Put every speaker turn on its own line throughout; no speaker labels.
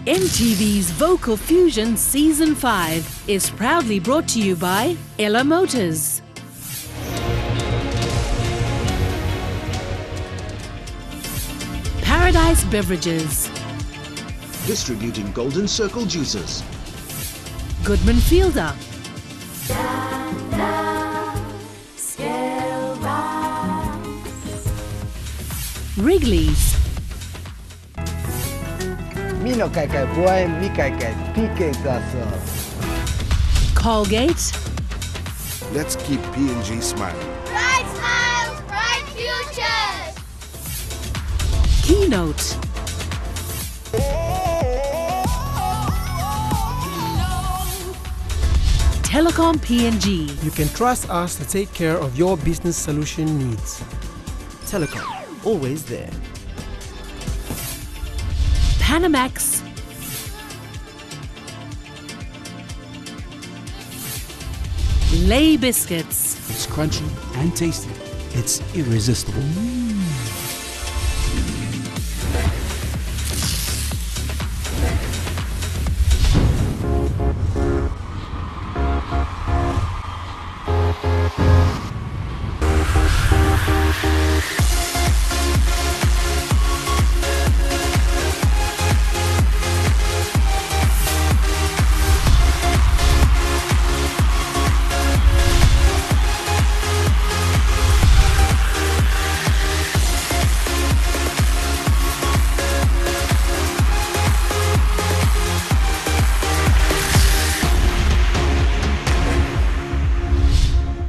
EMTV's Vocal Fusion Season 5 is proudly brought to you by Ella Motors. Paradise Beverages.
Distributing Golden Circle juices.
Goodman Fielder. Wrigley's.
Mi no kai kai boy, mi kai kai PK Gaso.
Colgate.
Let's keep P&G smiling.
Bright smiles, bright futures!
Keynote. Telecom P&G.
You can trust us to take care of your business solution needs.
Telecom, always there.
Panamax. Lay Biscuits.
It's crunchy and tasty. It's irresistible.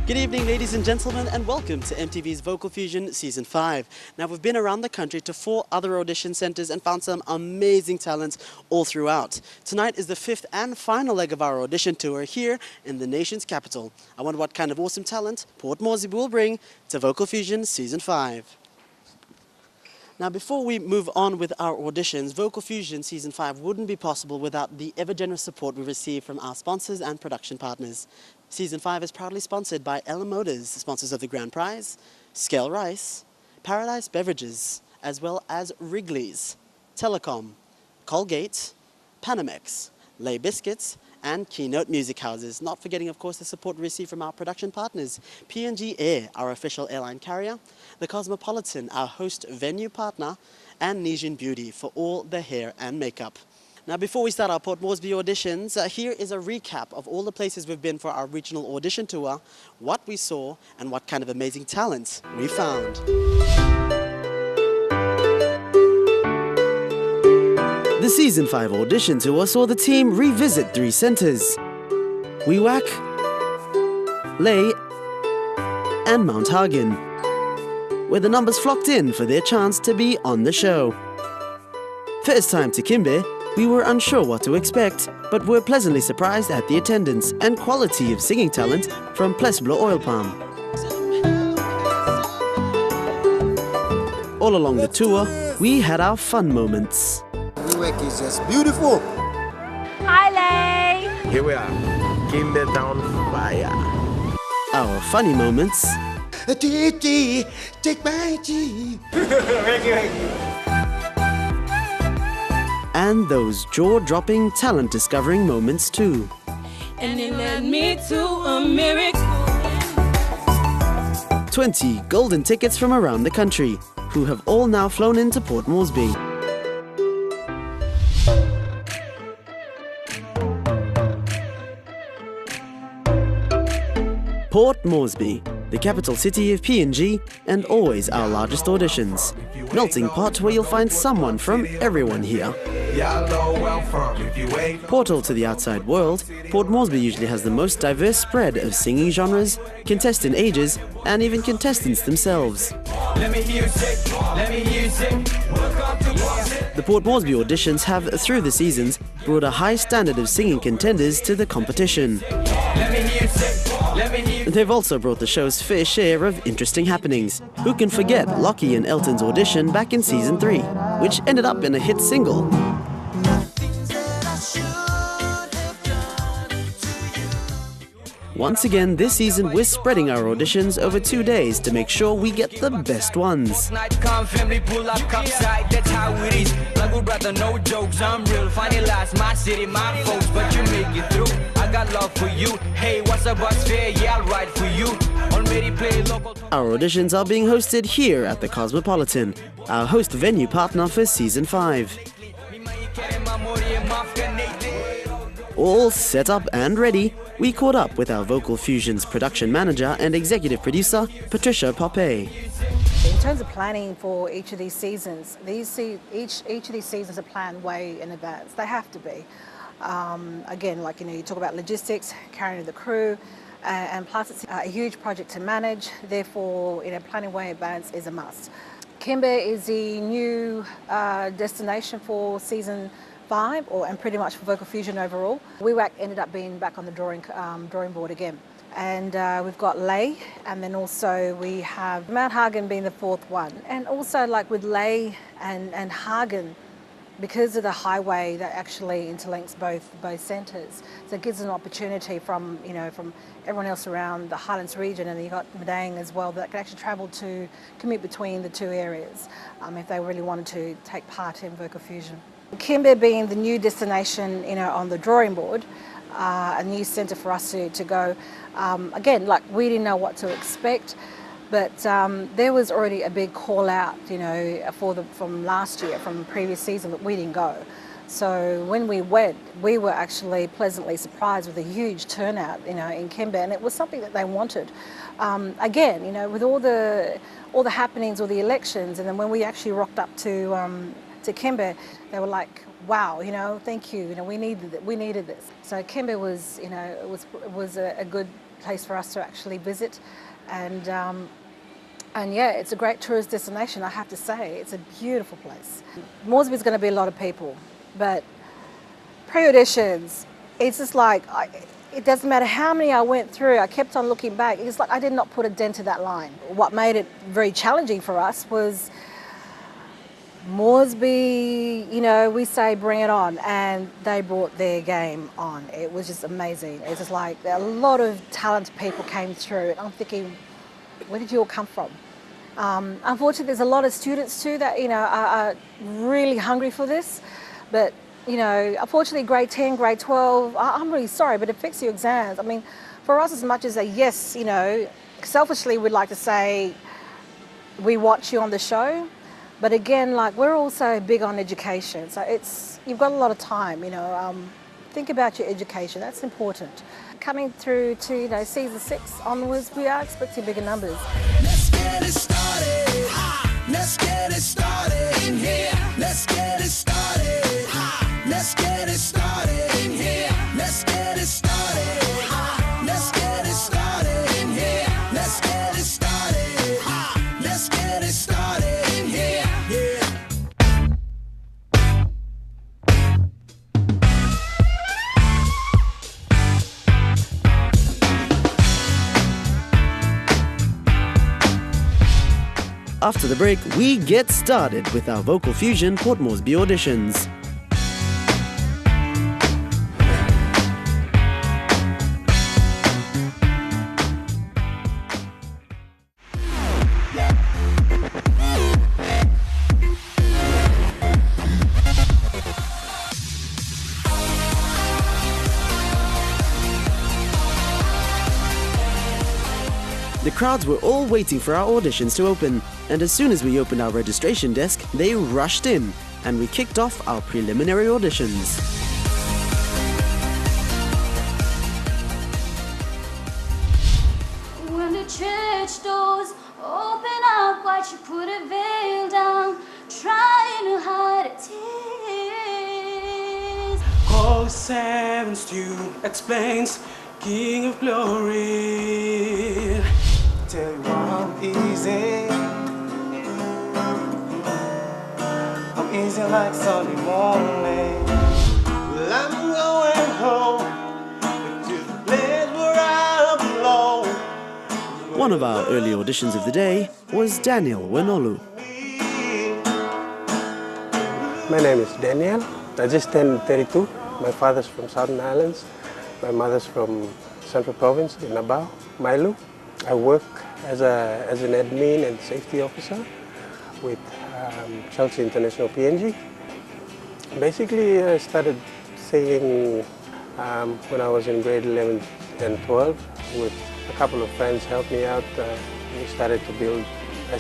Good evening, ladies and gentlemen, and welcome to MTV's Vocal Fusion Season 5. Now, we've been around the country to 4 other audition centres and found some amazing talents all throughout. Tonight is the 5th and final leg of our audition tour here in the nation's capital. I wonder what kind of awesome talent Port Moresby will bring to Vocal Fusion Season 5. Now, before we move on with our auditions, Vocal Fusion Season 5 wouldn't be possible without the ever-generous support we receive from our sponsors and production partners. Season 5 is proudly sponsored by Ella Motors, sponsors of the Grand Prize, Scale Rice, Paradise Beverages, as well as Wrigley's, Telecom, Colgate, Panamax, Lay Biscuits, and Keynote Music Houses. Not forgetting, of course, the support we receive from our production partners, P&G Air, our official airline carrier, the Cosmopolitan, our host venue partner, and Nesian Beauty for all the hair and makeup. Now, before we start our Port Moresby auditions, here is a recap of all the places we've been for our regional audition tour, what we saw, and what kind of amazing talents we found. The Season 5 audition tour saw the team revisit 3 centres: Wewak, Lay, and Mount Hagen, where the numbers flocked in for their chance to be on the show. First time to Kimbe, we were unsure what to expect, but were pleasantly surprised at the attendance and quality of singing talent from Plesbla Oil Palm. All along the tour, we had our fun moments.
Wewak is just beautiful.
Hi, Lay!
Here we are, Kimbe Town Fire.
Our funny moments.
Take my tea.
And those jaw-dropping, talent-discovering moments too.
And it led me to a miracle.
20 golden tickets from around the country, who have all now flown into Port Moresby. Port Moresby, the capital city of P&G and always our largest auditions. Melting pot where you'll find someone from everyone here. Portal to the outside world, Port Moresby usually has the most diverse spread of singing genres, contestant ages, and even contestants themselves. The Port Moresby auditions have, through the seasons, brought a high standard of singing contenders to the competition. They've also brought the show's fair share of interesting happenings. Who can forget Lockie and Elton's audition back in Season 3, which ended up in a hit single. Once again, this season we're spreading our auditions over 2 days to make sure we get the best ones. Our auditions are being hosted here at the Cosmopolitan, our host venue partner for Season 5. All set up and ready, we caught up with our Vocal Fusion's production manager and executive producer, Patricia Poppe.
In terms of planning for each of these seasons, each of these seasons are planned way in advance. They have to be. Again, like, you talk about logistics, carrying the crew, and plus it's a huge project to manage. Therefore, planning way in advance is a must. Kimber is the new destination for season 5, and pretty much for Vocal Fusion overall. We ended up being back on the drawing board again. And we've got Lay, and then also we have Mount Hagen being the 4th one. And also, like with Lay and Hagen, because of the highway that actually interlinks both centres, so it gives an opportunity from everyone else around the Highlands region, and you got Madang as well, that can actually commute between the two areas if they really wanted to take part in Vocal Fusion. Kimber being the new destination, on the drawing board, a new centre for us to go. Again, like, we didn't know what to expect, but there was already a big call out, from last year, from the previous season, that we didn't go. So when we went, we were actually pleasantly surprised with a huge turnout, in Kimber, and it was something that they wanted. Again, with all the happenings, all the elections, and then when we actually rocked up to Kimber, they were like, wow, thank you, we needed this. So Kimber was, it was a good place for us to actually visit, and yeah, it's a great tourist destination, I have to say. It's a beautiful place. Moresby's going to be a lot of people, but pre-auditions, it's just like, it doesn't matter how many I went through, I kept on looking back. It's like I did not put a dent to that line. What made it very challenging for us was Moresby, we say bring it on, and they brought their game on. It was just amazing. It's just like a lot of talented people came through, and I'm thinking, where did you all come from? Unfortunately, there's a lot of students too that are really hungry for this, but unfortunately, grade 10, grade 12, I'm really sorry, but it affects your exams. I mean, for us, as much as yes, selfishly we'd like to say we watch you on the show. But again, like, we're also big on education, so you've got a lot of time, think about your education, that's important. Coming through to, season 6 onwards, we are expecting bigger numbers.
Let's get it started. Let's get it started in here. Let's get it started. Let's get it started in here. Let's get it started. Let's get it started in here. Let's get it started. Let's get it started in here.
After the break, we get started with our Vocal Fusion Port Moresby auditions. The crowds were all waiting for our auditions to open, and as soon as we opened our registration desk, they rushed in, and we kicked off our preliminary auditions.
When the church doors open up, why'd you put a veil down, trying to hide the tears?
Call 7 Stew explains, King of Glory. Tell you I'm easy. I'm easy like Sunday morning. Well, I'm going home to the place where I belong.
One of our early auditions of the day was Daniel Wenolu.
My name is Daniel. I just turned 32. My father's from Southern Islands. My mother's from Central Province in Abao, Mailu. I work as an admin and safety officer with Chelsea International PNG. Basically, I started singing when I was in grade 11 and 12 with a couple of friends helped me out. I started to build that,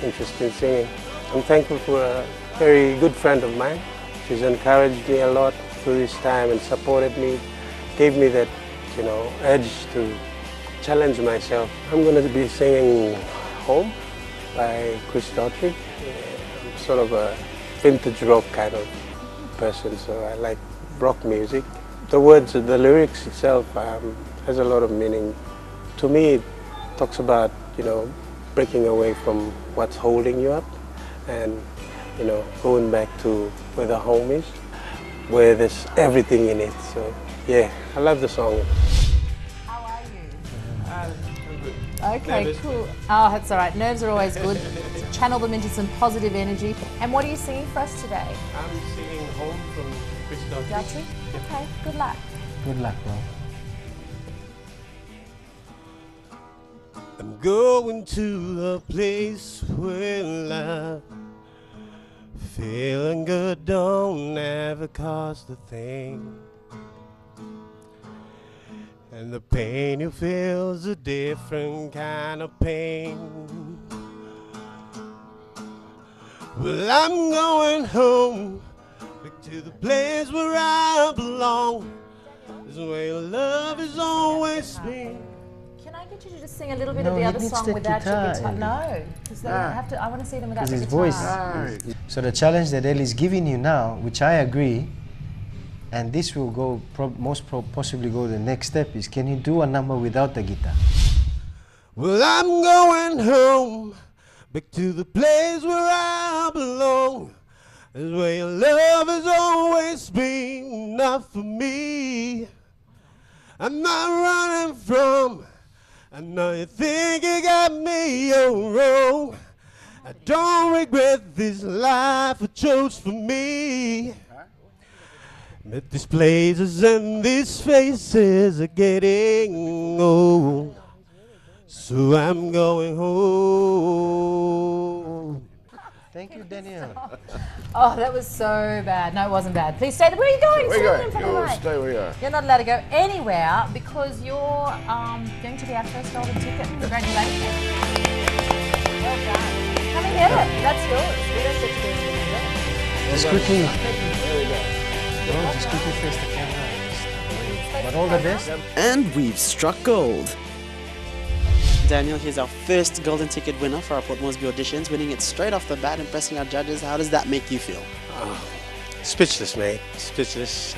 interest in singing. I'm thankful for a very good friend of mine. She's encouraged me a lot through this time and supported me, gave me that, edge to challenge myself. I'm going to be singing Home by Chris Daughtry. I'm sort of a vintage rock kind of person, so I like rock music. The words, the lyrics itself has a lot of meaning. To me, it talks about, breaking away from what's holding you up and, going back to where the home is, where there's everything in it. So, yeah, I love the song.
How are you? Okay, nervous. Cool. Oh, that's all right. Nerves are always good. Channel them into some positive energy. And what are you singing for us today?
I'm singing Home from Chris Daughtry.
Okay, good luck.
Good luck, bro.
I'm going to a place where love, feeling good don't ever cost a thing. And the pain you feel's a different kind of pain. Well, I'm going home, back to the place where I belong. This is where love has always been.
Can I get you to just sing a little bit of the other song without your guitar? No, because I want to see them without the guitar.
His voice. So the challenge that Ellie's giving you now, which I agree, and this will go possibly go the next step, is can you do a number without the guitar?
Well, I'm going home, back to the place where I belong. This way your love has always been enough for me. I'm not running from, I know you think you got me all wrong. I don't regret this life I chose for me. But these places and these faces are getting old, so I'm going home.
Thank you, Daniel.
Oh, that was so bad. No, it wasn't bad. Please stay there. Where are you going?
Stay where you are.
You're not allowed to go anywhere because you're going to be our first golden ticket. Congratulations. Well done. Come and get it. That's yours. We don't get to do anything.
Just quickly.
There we go.
Just quickly face the camera. But all the best.
And we've struck gold. Daniel, here's our first golden ticket winner for our Port Moresby auditions, winning it straight off the bat, impressing our judges. How does that make you feel?
Speechless, mate. Speechless.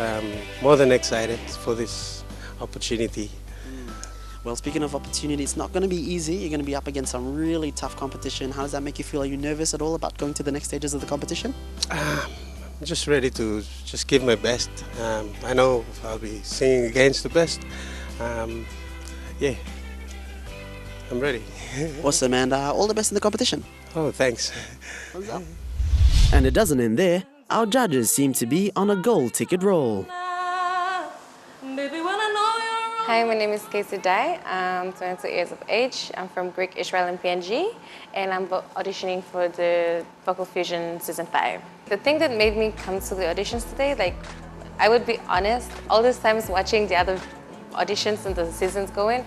More than excited for this opportunity.
Well, speaking of opportunity, it's not going to be easy. You're going to be up against some really tough competition. How does that make you feel? Are you nervous at all about going to the next stages of the competition?
I'm just ready to just give my best. I know I'll be singing against the best. Yeah, I'm ready.
Awesome, and all the best in the competition.
Oh, thanks.
And it doesn't end there. Our judges seem to be on a gold ticket roll.
Hi, my name is Casey Dai. I'm 22 years of age. I'm from Greek, Israel, and PNG, and I'm auditioning for the Vocal Fusion Season 5. The thing that made me come to the auditions today, like, I would be honest, all these times watching the other auditions and the seasons going,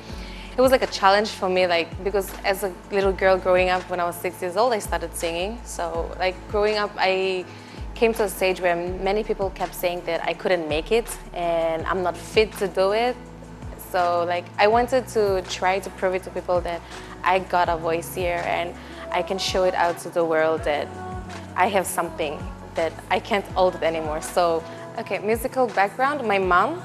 it was like a challenge for me, like, because as a little girl growing up when I was 6 years old, I started singing. So, like, growing up, I came to a stage where many people kept saying that I couldn't make it and I'm not fit to do it. So, like, I wanted to try to prove it to people that I got a voice here and I can show it out to the world that I have something that I can't hold it anymore. So, okay, musical background, my mom's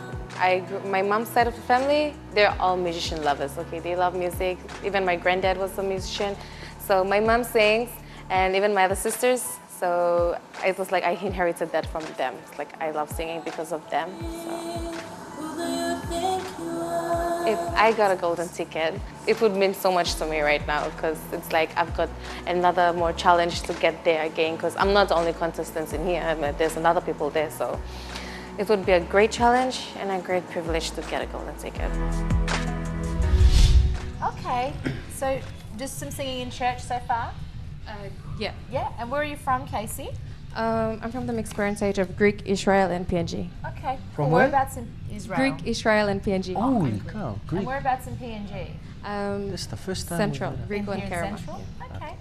side of the family, they're all musician lovers, okay? They love music. Even my granddad was a musician. So my mom sings, and even my other sisters. So it was like I inherited that from them. It's like I love singing because of them. So. If I got a golden ticket, it would mean so much to me right now because it's like I've got another more challenge to get there again because I'm not the only contestant in here, but there's another people there. So it would be a great challenge and a great privilege to get a golden ticket.
Okay, so just some singing in church so far?
Yeah.
Yeah, and where are you from, Casey?
I'm from the mixed parentage of Greek, Israel, and PNG.
Okay.
From where?
Whereabouts in Israel?
Greek, Israel, and PNG.
Holy cow,
And
Greek.
whereabouts in PNG?
That's the first time.
Central,
we did
Rico and
Here in
Karama.
Central? Okay.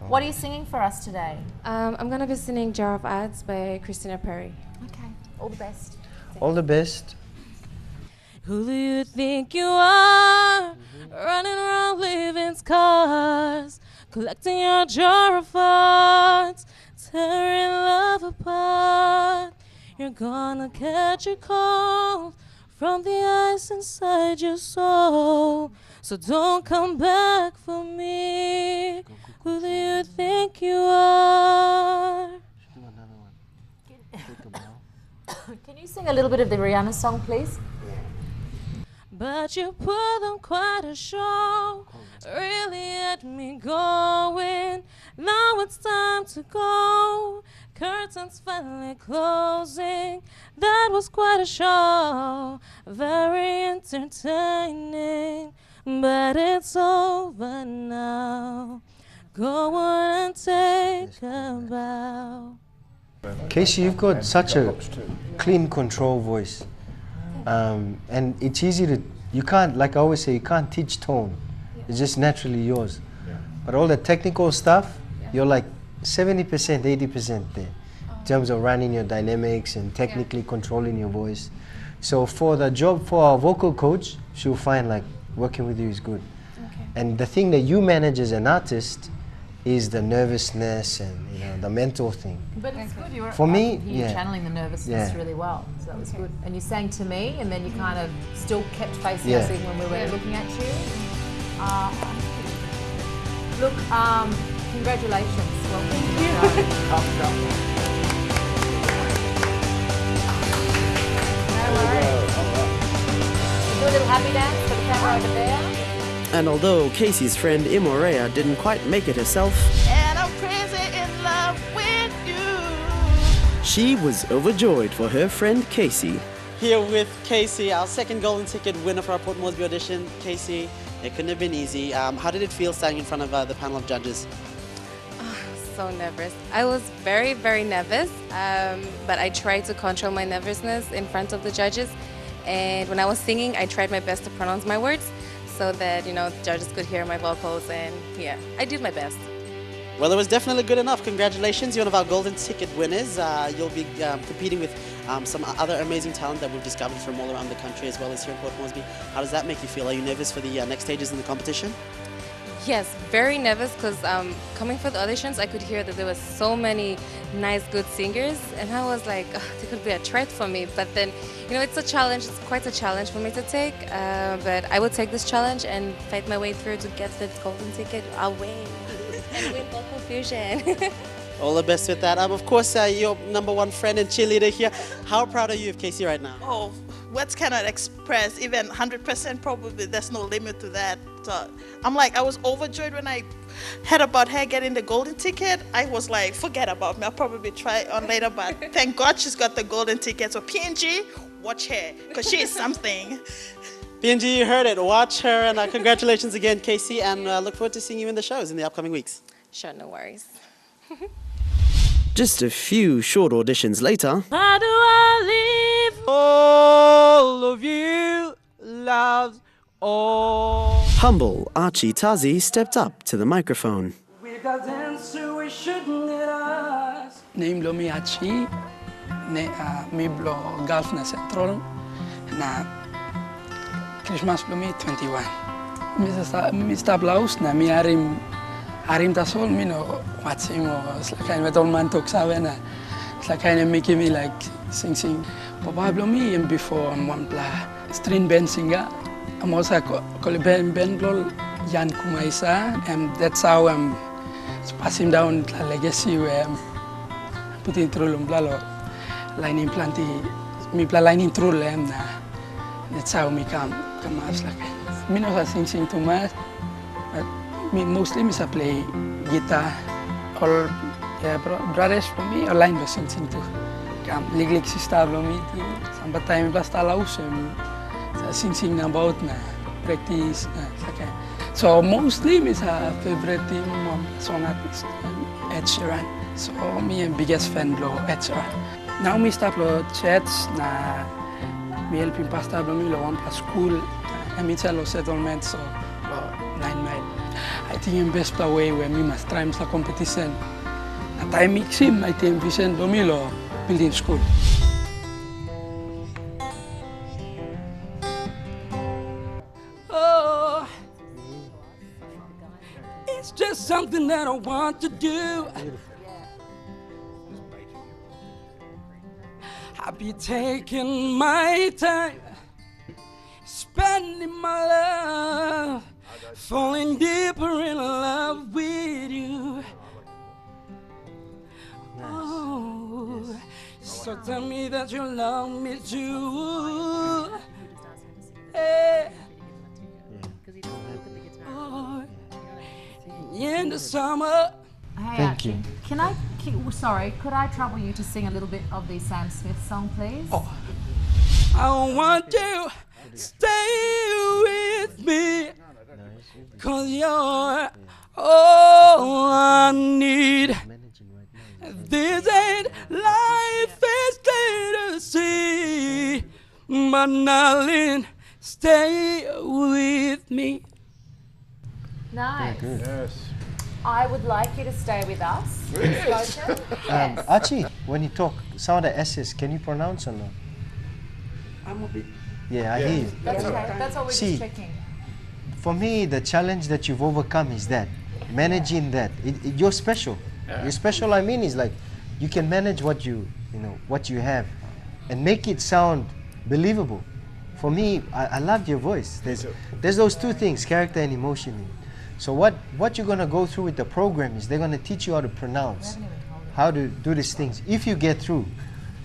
What are you singing for us today?
I'm gonna be singing Jar of Ads by Christina Perry.
Okay. All the best.
that. All the best.
Who do you think you are? Running around living scars, collecting your jar of thoughts, tearing love apart. You're gonna catch a cold from the ice inside your soul. So don't come back for me. Who do you think you are?
Can you sing a little bit of the Rihanna song, please?
But you put on quite a show, really had me going. Now it's time to go. Curtains finally closing. That was quite a show, very entertaining. But it's over now. Go on and take a bow.
Casey, you've got such a clean control voice. And it's easy to, you can't, like I always say, you can't teach tone. It's just naturally yours. But all the technical stuff, you're like 70%, 80% there. In terms of running your dynamics and technically controlling your voice. So for the job for our vocal coach, she'll find like working with you is good. And the thing that you manage as an artist is the nervousness and the mental thing.
But it's good. You were,
For me,
you're
yeah.
channeling the nervousness
Yeah.
really well, so that was good. And you sang to me, and then you kind of still kept facing
Yeah.
us even when we were looking at you. Look, congratulations. Welcome to the show. No worries. Do a little happy dance for the camera over there.
And although Casey's friend Imorea didn't quite make it herself,
And I'm crazy in love with you.
she was overjoyed for her friend Casey. Here with Casey, our second golden ticket winner for our Port Moresby audition. Casey, it couldn't have been easy. How did it feel standing in front of the panel of judges?
So nervous. I was very, very nervous, but I tried to control my nervousness in front of the judges. And when I was singing, I tried my best to pronounce my words so that, the judges could hear my vocals, and yeah, I did my best.
Well, it was definitely good enough. Congratulations, you're one of our golden ticket winners. You'll be competing with some other amazing talent that we've discovered from all around the country as well as here in Port Moresby. How does that make you feel? Are you nervous for the next stages in the competition?
Yes, very nervous because coming for the auditions, I could hear that there were so many nice, good singers, and I was like, oh, they could be a threat for me. But then, it's a challenge. It's quite a challenge for me to take, but I will take this challenge and fight my way through to get the golden ticket away and win Vocal Fusion.
All the best with that. Of course, your number one friend and cheerleader here. How proud are you of Casey right now?
Oh, words cannot express. Even 100% probably, there's no limit to that. So I was overjoyed when I heard about her getting the golden ticket. I was like, forget about me. I'll probably try on later, but thank God she's got the golden ticket. So PNG, watch her, because she is something.
PNG, you heard it. Watch her, and congratulations again, Casey, and look forward to seeing you in the shows in the upcoming weeks.
Sure, no worries.
Just a few short auditions later.
How do I leave all of you loves all?
Humble Archie Tazi stepped up to the microphone.
Name lo mi Archie, ne mi blo Gulf na Central, na Christmas lo mi 21. Mr. Blaus na mi arim tasol mi no watsimo slakain metol mantok sabe na slakain making me like sing Pablo mi before one pla string band singer. I'm also Ben Blol Jan Kumaisa, and that's how I'm passing down the legacy where I'm putting through Lumblalo lining planty, me lining through them. That's how me come as like me not sing too much, but me mostly me play guitar. All brothers for me or line was sing too. lig si stablo mi tu sampai time plus talau sem sing na about na practice okay. So mostly mi sa favorite team song artist Ed Sheeran. So me and biggest fan lo Ed Sheeran. Now mi stablo chats na mi helping pa stablo mi lo one pa school and mi lo settlement so 9 mile. I think yung best way where me must try sa competition. Na time mixim I think Vicente Domilo building school. Oh, it's just something that I want to do. I'll be taking my time, spending my love, falling deeper in love with you. Oh, so tell me that you love me too. Hey. Oh, in the summer.
Hey,
Thank you.
Sorry, could I trouble you to sing a little bit of the Sam Smith song, please?
Oh. I want you to stay with me, 'cause you're all I need. This ain't life, it's clear to see, but darling, stay with me.
Nice.
Yes.
I would like you to stay with us. Yes.
Archie, when you talk, some of the S's, can you pronounce or not?
I'm a bit.
Yeah, I hear you.
That's okay. That's all we're
See,
just checking.
For me, the challenge that you've overcome is that, managing that. You're special. You're special, I mean, is like, you can manage what you have and make it sound believable. For me, I love your voice. There's those two things, character and emotion. So what you're gonna go through with the program is they're gonna teach you how to pronounce, how to do these things, if you get through,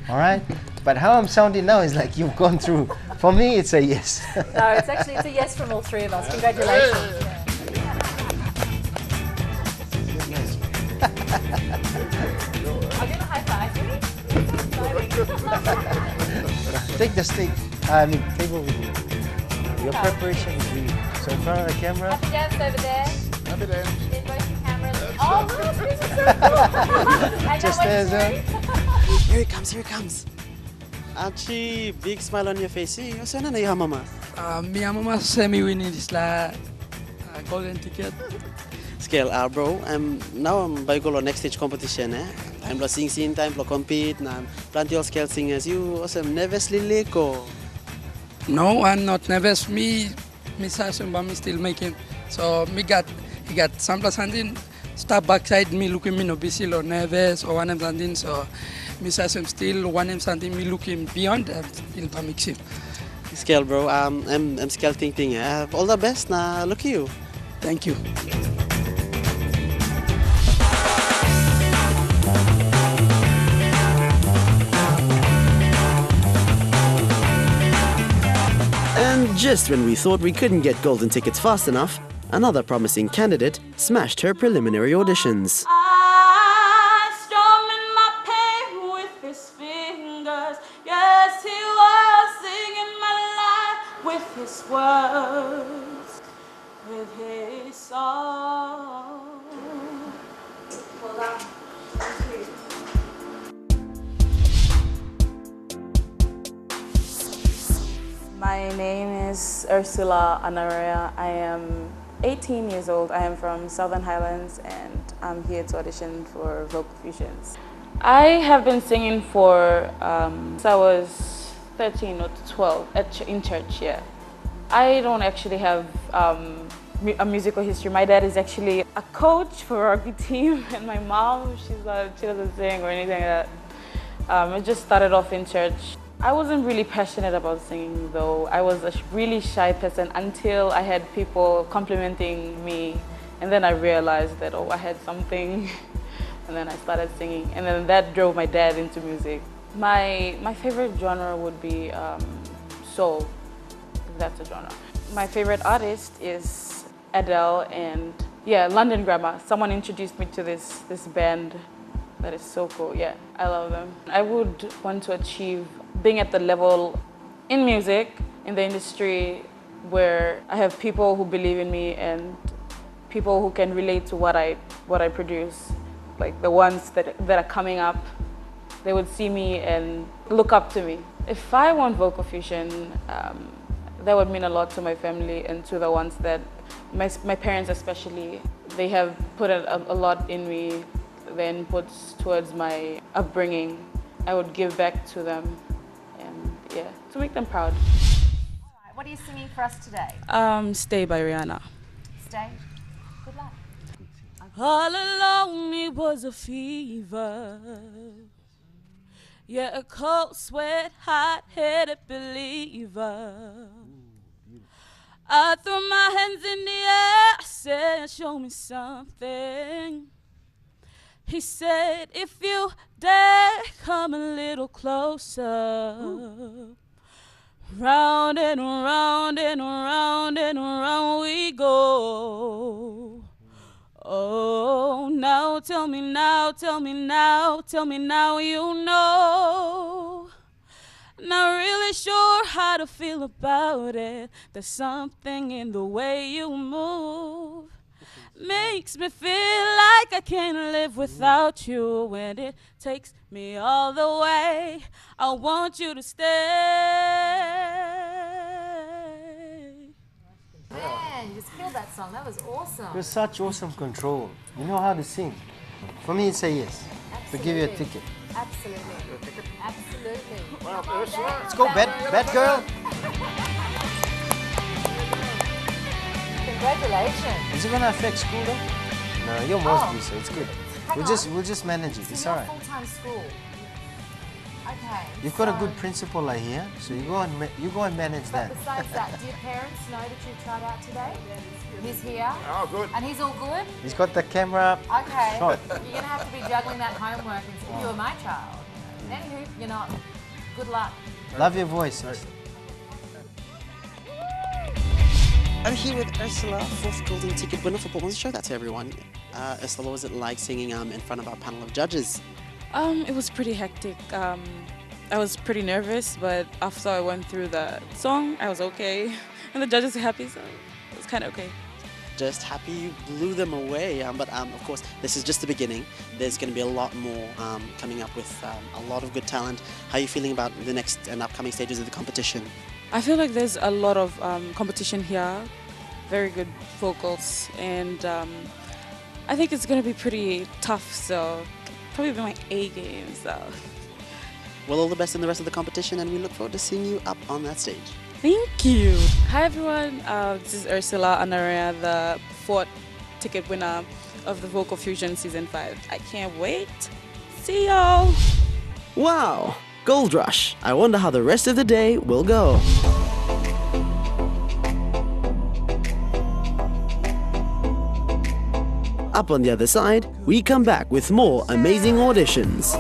all right? But how I'm sounding now is like you've gone through. For me, it's a yes.
No, it's a yes from all three of us. Congratulations. I'll give a high five.
Take the stick, table with you. Your preparation is really, so in front of the camera.
Happy dance over there.
Happy dance.
In both the cameras. Oh, look, this is so cool. And
Just
now what
Here it comes, here it comes. Archie, big smile on your face. What's na your mama?
Mi mama semi-winning is la golden ticket.
Scale, bro. Now I'm by go next stage competition. Time to sing, time to compete. Na plenty of scale singers. You also nervously leko.
No, I'm not nervous. Me session, but me still making. So he got some plus something. Step backside me looking me no busy or nervous or one something. So me session still one something me looking beyond and still by mixing.
Scale, bro. I'm scale thinking. All the best. Na look at you.
Thank you.
And just when we thought we couldn't get golden tickets fast enough, another promising candidate smashed her preliminary auditions.
I strumming my pain with his fingers. Yes, he was singing my life with his words, with his song. Hold on.
My name is Ursula Anaria. I am 18 years old. I am from Southern Highlands and I'm here to audition for Vocal Fusions. I have been singing for since I was 13 or 12 in church, yeah. I don't actually have a musical history. My dad is actually a coach for a rugby team and my mom, she doesn't sing or anything like that. It just started off in church. I wasn't really passionate about singing though. I was a really shy person until I had people complimenting me and then I realized that, oh, I had something and then I started singing and then that drove my dad into music. My favorite genre would be soul, if that's a genre. My favorite artist is Adele and yeah, London Grammar. Someone introduced me to this band That is so cool. Yeah, I love them. I would want to achieve being at the level in music, in the industry, where I have people who believe in me and people who can relate to what I produce. Like the ones that are coming up, they would see me and look up to me. If I want Vocal Fusion, that would mean a lot to my family and to the ones that, my parents especially, they have put a lot in me, their inputs towards my upbringing. I would give back to them and yeah, to make them proud.
All right, what are you singing for us today?
Stay by Rihanna.
Stay. Good luck.
All along it was a fever. Yeah, a cold sweat, hot-headed believer. I threw my hands in the air, I said, show me something. He said, if you dare, come a little closer. Round and round and round and round we go. Oh, now tell me now, tell me now, tell me now you know. Not really sure how to feel about it. There's something in the way you move. Makes me feel like I can't live without you. When it takes me all the way, I want you to stay.
Man, you just killed that song. That was awesome.
You're such awesome control. You know how to sing. For me, it's a yes. To give you a ticket.
Absolutely. Absolutely.
Well, Ursula.
Let's go, bad girl.
Congratulations.
Is it gonna affect school though? No, you're Moresby, so it's good. We'll just manage it. It's
So
alright.
you're full-time school. Okay.
You've got a good principal here, so you go and manage that.
But besides that, do your parents know that you tried out today? He's here.
Oh, good.
And he's all good?
He's got the camera
Okay.
shot.
You're going to have to be juggling that homework and if you were my child. Anywho, you're not. Good luck.
Love your voice.
I'm here with Ursula, fourth golden ticket winner for POM. Show that to everyone. Ursula, what was it like singing in front of our panel of judges?
It was pretty hectic. I was pretty nervous, but after I went through the song, I was okay. And the judges were happy, so it was kind of okay.
Just happy you blew them away. But of course, this is just the beginning. There's going to be a lot more coming up with a lot of good talent. How are you feeling about the next and upcoming stages of the competition?
I feel like there's a lot of competition here, very good vocals, and I think it's going to be pretty tough, so probably be my A game. So.
Well, all the best in the rest of the competition, and we look forward to seeing you up on that stage.
Thank you. Hi everyone, this is Ursula Anaria, the fourth ticket winner of the Vocal Fusion Season 5. I can't wait. See y'all.
Wow, Gold Rush. I wonder how the rest of the day will go. Up on the other side, we come back with more amazing auditions.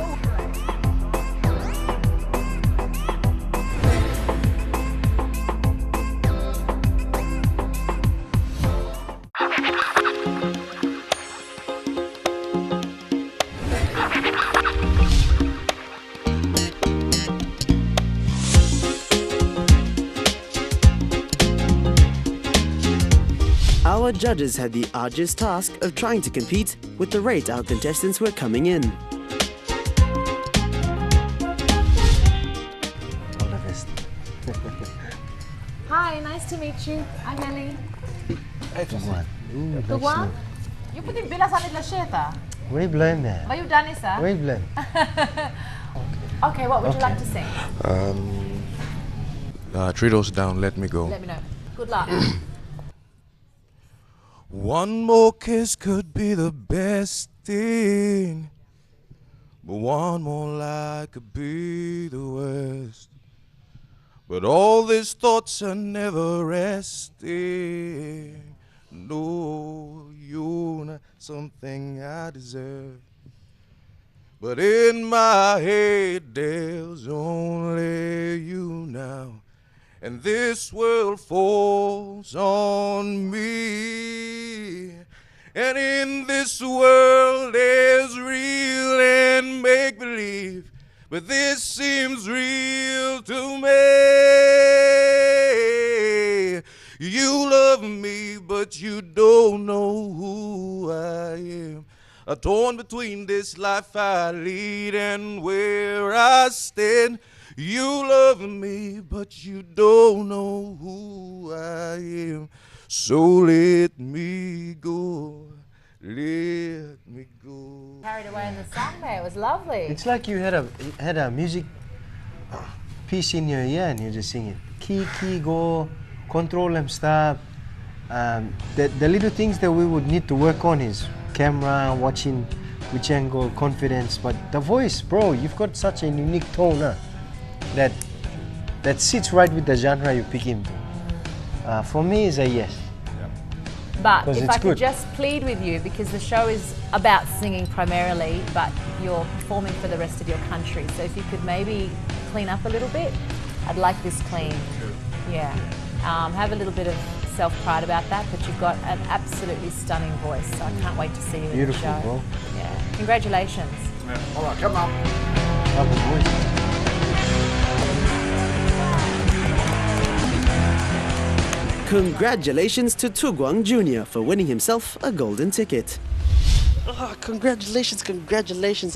Our judges had the arduous task of trying to compete with the rate our contestants were coming in.
All the best.
Hi, nice to meet you. I'm Ellie. The one? You put in Villa Sanit Lasheta.
Where you blame there?
Where you done it, sir?
Where you blame?
Okay, what would you like to sing?
Three Doors Down, Let Me Go.
Let me know. Good luck.
One more kiss could be the best thing, but one more lie could be the worst. But all these thoughts are never resting. No, you're not something I deserve. But in my head there's only you now. And this world falls on me, And in this world there's real and make-believe, but this seems real to me. You love me, but you don't know who I am. Torn between this life I lead and where I stand. You love me, but you don't know who I am. So let me go, let me go.
Carried away in the song there. It was lovely.
It's like you had a music piece in your ear and you're just singing. Key, go, control and stop. The little things that we would need to work on is camera, watching which angle, confidence, but the voice, bro, you've got such a unique tone that sits right with the genre you're picking. For me, it's a yes.
But if I
good.
could just plead with you, because the show is about singing primarily, but you're performing for the rest of your country, so if you could maybe clean up a little bit, I'd like this clean. Yeah. Have a little bit of self-pride about that, but you've got an absolutely stunning voice, so I can't wait to see you in the show.
Bro.
Yeah. Congratulations.
Yeah. All right, come on.
Lovely voice.
Congratulations to Tuguang Jr. for winning himself a golden ticket. Oh, congratulations.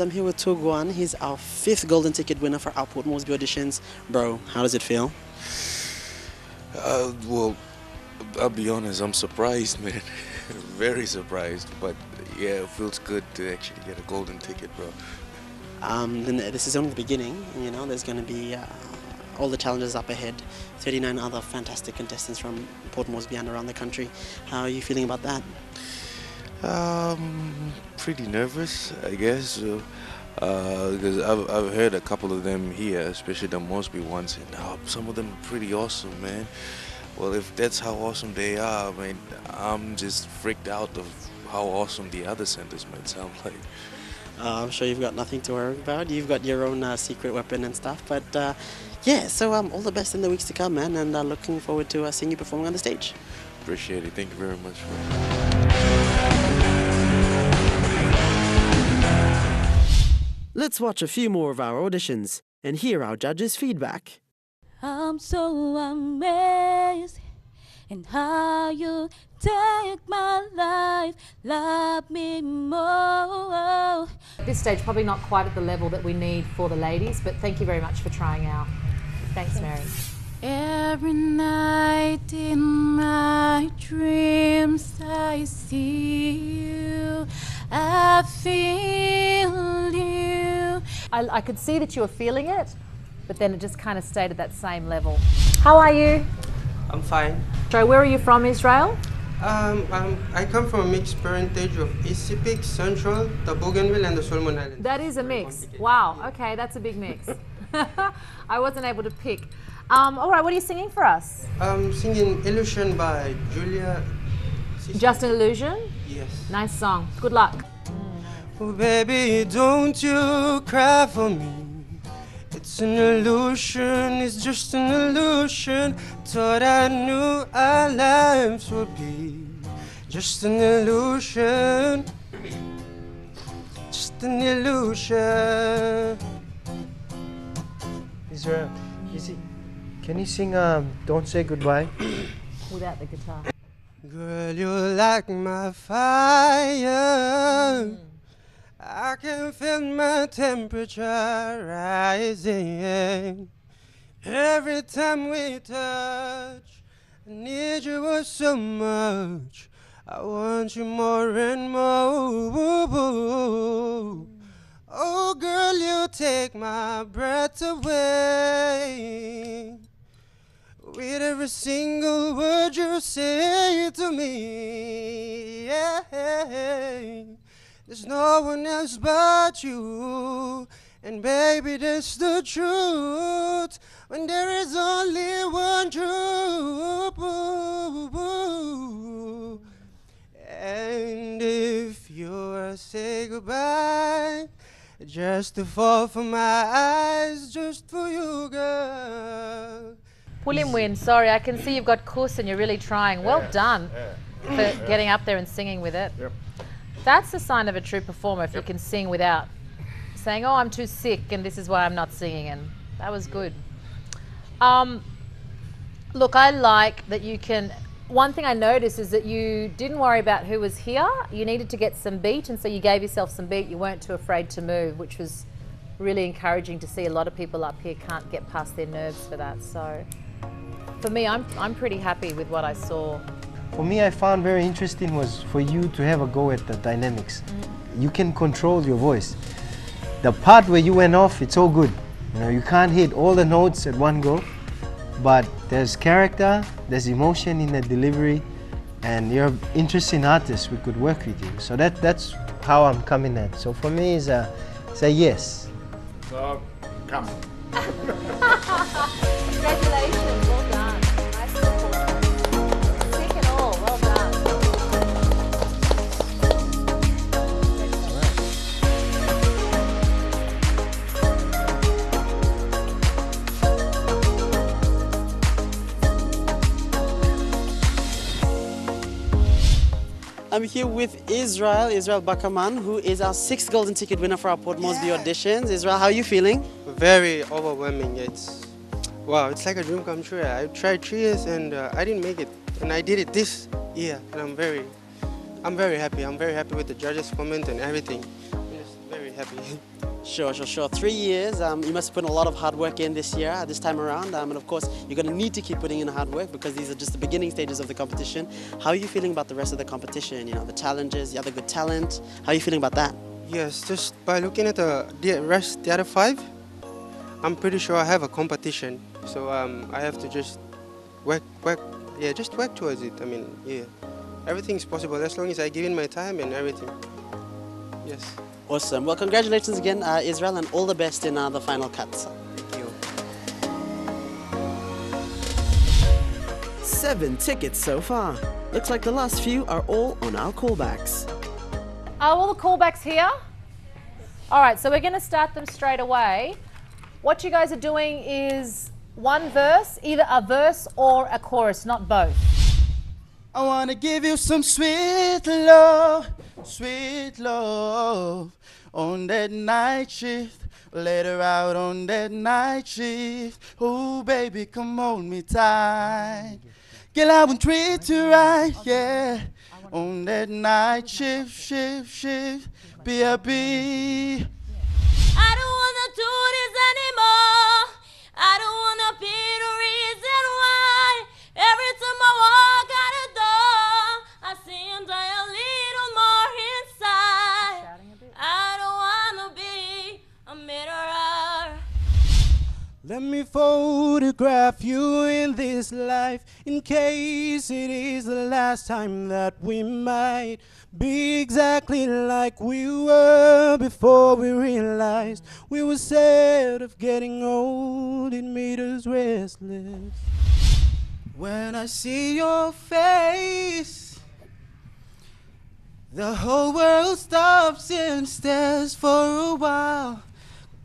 I'm here with Tuguang. He's our 5th golden ticket winner for our Port Moresby auditions. Bro, how does it feel?
Well, I'll be honest, I'm surprised, man. Very surprised, but yeah, it feels good to actually get a golden ticket, bro.
And this is only the beginning, you know, there's going to be all the challenges up ahead. 39 other fantastic contestants from Port Moresby and around the country. How are you feeling about that?
Pretty nervous, I guess, because I've heard a couple of them here, especially the Moresby ones, and some of them are pretty awesome, man. Well, if that's how awesome they are, I mean, I'm just freaked out of how awesome the other centers might sound like.
I'm sure you've got nothing to worry about. You've got your own secret weapon and stuff, but yeah, so all the best in the weeks to come, man, and looking forward to seeing you performing on the stage.
Appreciate it. Thank you very much.
Let's watch a few more of our auditions and hear our judges' feedback.
I'm so amazed in how you take my life, love me more.
At this stage, probably not quite at the level that we need for the ladies, but thank you very much for trying out. Thanks, Mary.
Every night in my dreams I see you, I feel you.
I could see that you were feeling it, but then it just kind of stayed at that same level. How are you?
I'm fine.
So where are you from, Israel?
I come from a mixed parentage of East Sepik, Central, the Bougainville and the Solomon Islands.
That is a mix. Wow, okay, that's a big mix. I wasn't able to pick. All right, what are you singing for us?
I'm singing Illusion by Julia.
Just an Illusion?
Yes.
Nice song. Good luck.
Oh, baby, don't you cry for me. It's an illusion, it's just an illusion. Thought I knew our lives would be just an illusion. Just an illusion.
Israel, can you sing Don't Say Goodbye?
Without the guitar.
Girl, you like my fire. I can feel my temperature rising. Every time we touch, I need you oh so much. I want you more and more. Oh girl, you take my breath away. With every single word you say to me, yeah. There's no one else but you, and baby, that's the truth. When there is only one truth, and if you say goodbye, just to fall from my eyes, just for you, girl.
Pull him win. Sorry, I can see you've got Kus and you're really trying. Well done for getting up there and singing with it.
Yep.
That's the sign of a true performer if you can sing without saying, oh, I'm too sick and this is why I'm not singing. And that was good. Look, I like that you can... One thing I noticed is that you didn't worry about who was here. You needed to get some beat, and so you gave yourself some beat. You weren't too afraid to move, which was really encouraging to see. A lot of people up here can't get past their nerves for that. So for me, I'm pretty happy with what I saw.
For me, I found very interesting was for you to have a go at the dynamics. You can control your voice. The part where you went off, it's all good. You know, you can't hit all the notes at one go, but there's character, there's emotion in the delivery, and you're an interesting artist. We could work with you. So that's how I'm coming at. So for me, it's a yes.
So, come.
Congratulations, well done. Nice performance. Sick and all, well done.
I'm here with Israel Bakaman, who is our 6th golden ticket winner for our Port Moresby auditions. Israel, how are you feeling?
Very overwhelming. Wow, it's like a dream come true. I tried 3 years and I didn't make it, and I did it this year, and I'm very happy. I'm very happy with the judges' comment and everything. I'm just very happy.
Sure. 3 years. You must have put a lot of hard work in this year, this time around. And of course, you're going to need to keep putting in hard work because these are just the beginning stages of the competition. How are you feeling about the rest of the competition? You know, the challenges, the other good talent. How are you feeling about that?
Yes, just by looking at the other 5, I'm pretty sure I have a competition. So I have to just work towards it. I mean, yeah, everything's possible as long as I give in my time and everything. Yes.
Awesome. Well, congratulations again, Israel, and all the best in the final cuts.
Thank you.
7 tickets so far. Looks like the last few are all on our callbacks.
Are all the callbacks here? All right, so we're going to start them straight away. What you guys are doing is one verse, either a verse or a chorus, not both.
I wanna give you some sweet love on that night shift. Let her out on that night shift. Oh baby, come hold me tight. Girl, I won't treat you right, yeah. On that night shift, B.I.B.
I don't wanna do this anymore. I don't wanna be the reason why. Every time I walk out the door, I seem to a little more inside. I don't wanna be a murderer.
Let me photograph you in this life in case it is the last time that we might be exactly like we were before we realized we were scared of getting old. It made us restless.
When I see your face, the whole world stops and stares for a while.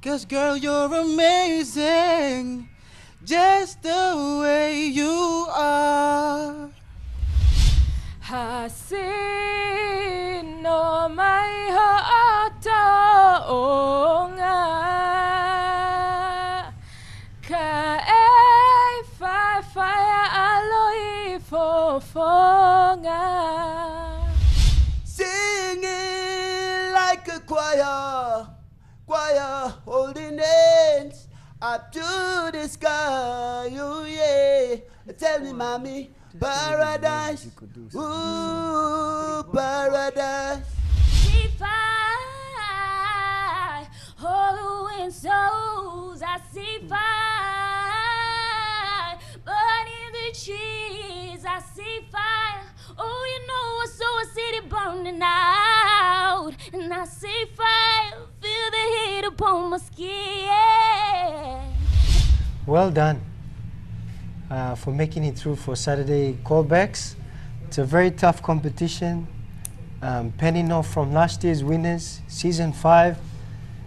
'Cause girl, you're amazing, just the way you are.
I see no my heart oh nga ka e fa aloi fo nga.
Singing like a choir, holding hands up to the sky. Oh yeah, tell me, mommy, paradise, ooh, paradise.
If I hollow in souls, I see fire, burning the trees, I see fire. Oh, you know I saw a city burning out, and I see fire, feel the heat upon my skin.
Well done for making it through for Saturday callbacks. It's a very tough competition, penning off from last year's winners, season 5.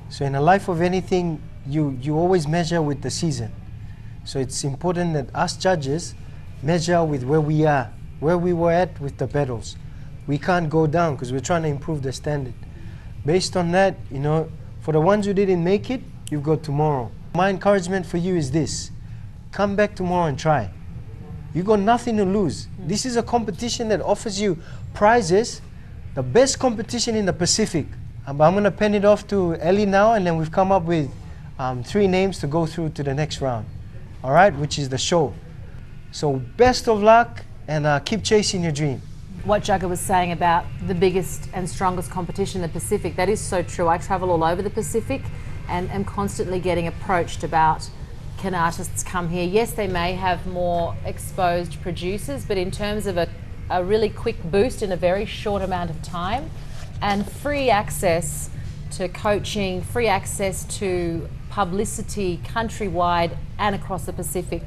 So in a life of anything, you always measure with the season. So it's important that us judges measure with where we are, where we were at with the battles. we can't go down because we're trying to improve the standard. Based on that, you know, for the ones who didn't make it, you've got tomorrow. My encouragement for you is this: come back tomorrow and try. You got nothing to lose. This is a competition that offers you prizes, the best competition in the Pacific. I'm going to pen it off to Ellie now, and then we've come up with 3 names to go through to the next round, all right, which is the show. So best of luck, and keep chasing your dream.
What Jugger was saying about the biggest and strongest competition in the Pacific, that is so true. I travel all over the Pacific and am constantly getting approached about, can artists come here? Yes, they may have more exposed producers, but in terms of a really quick boost in a very short amount of time, and free access to coaching, free access to publicity countrywide and across the Pacific.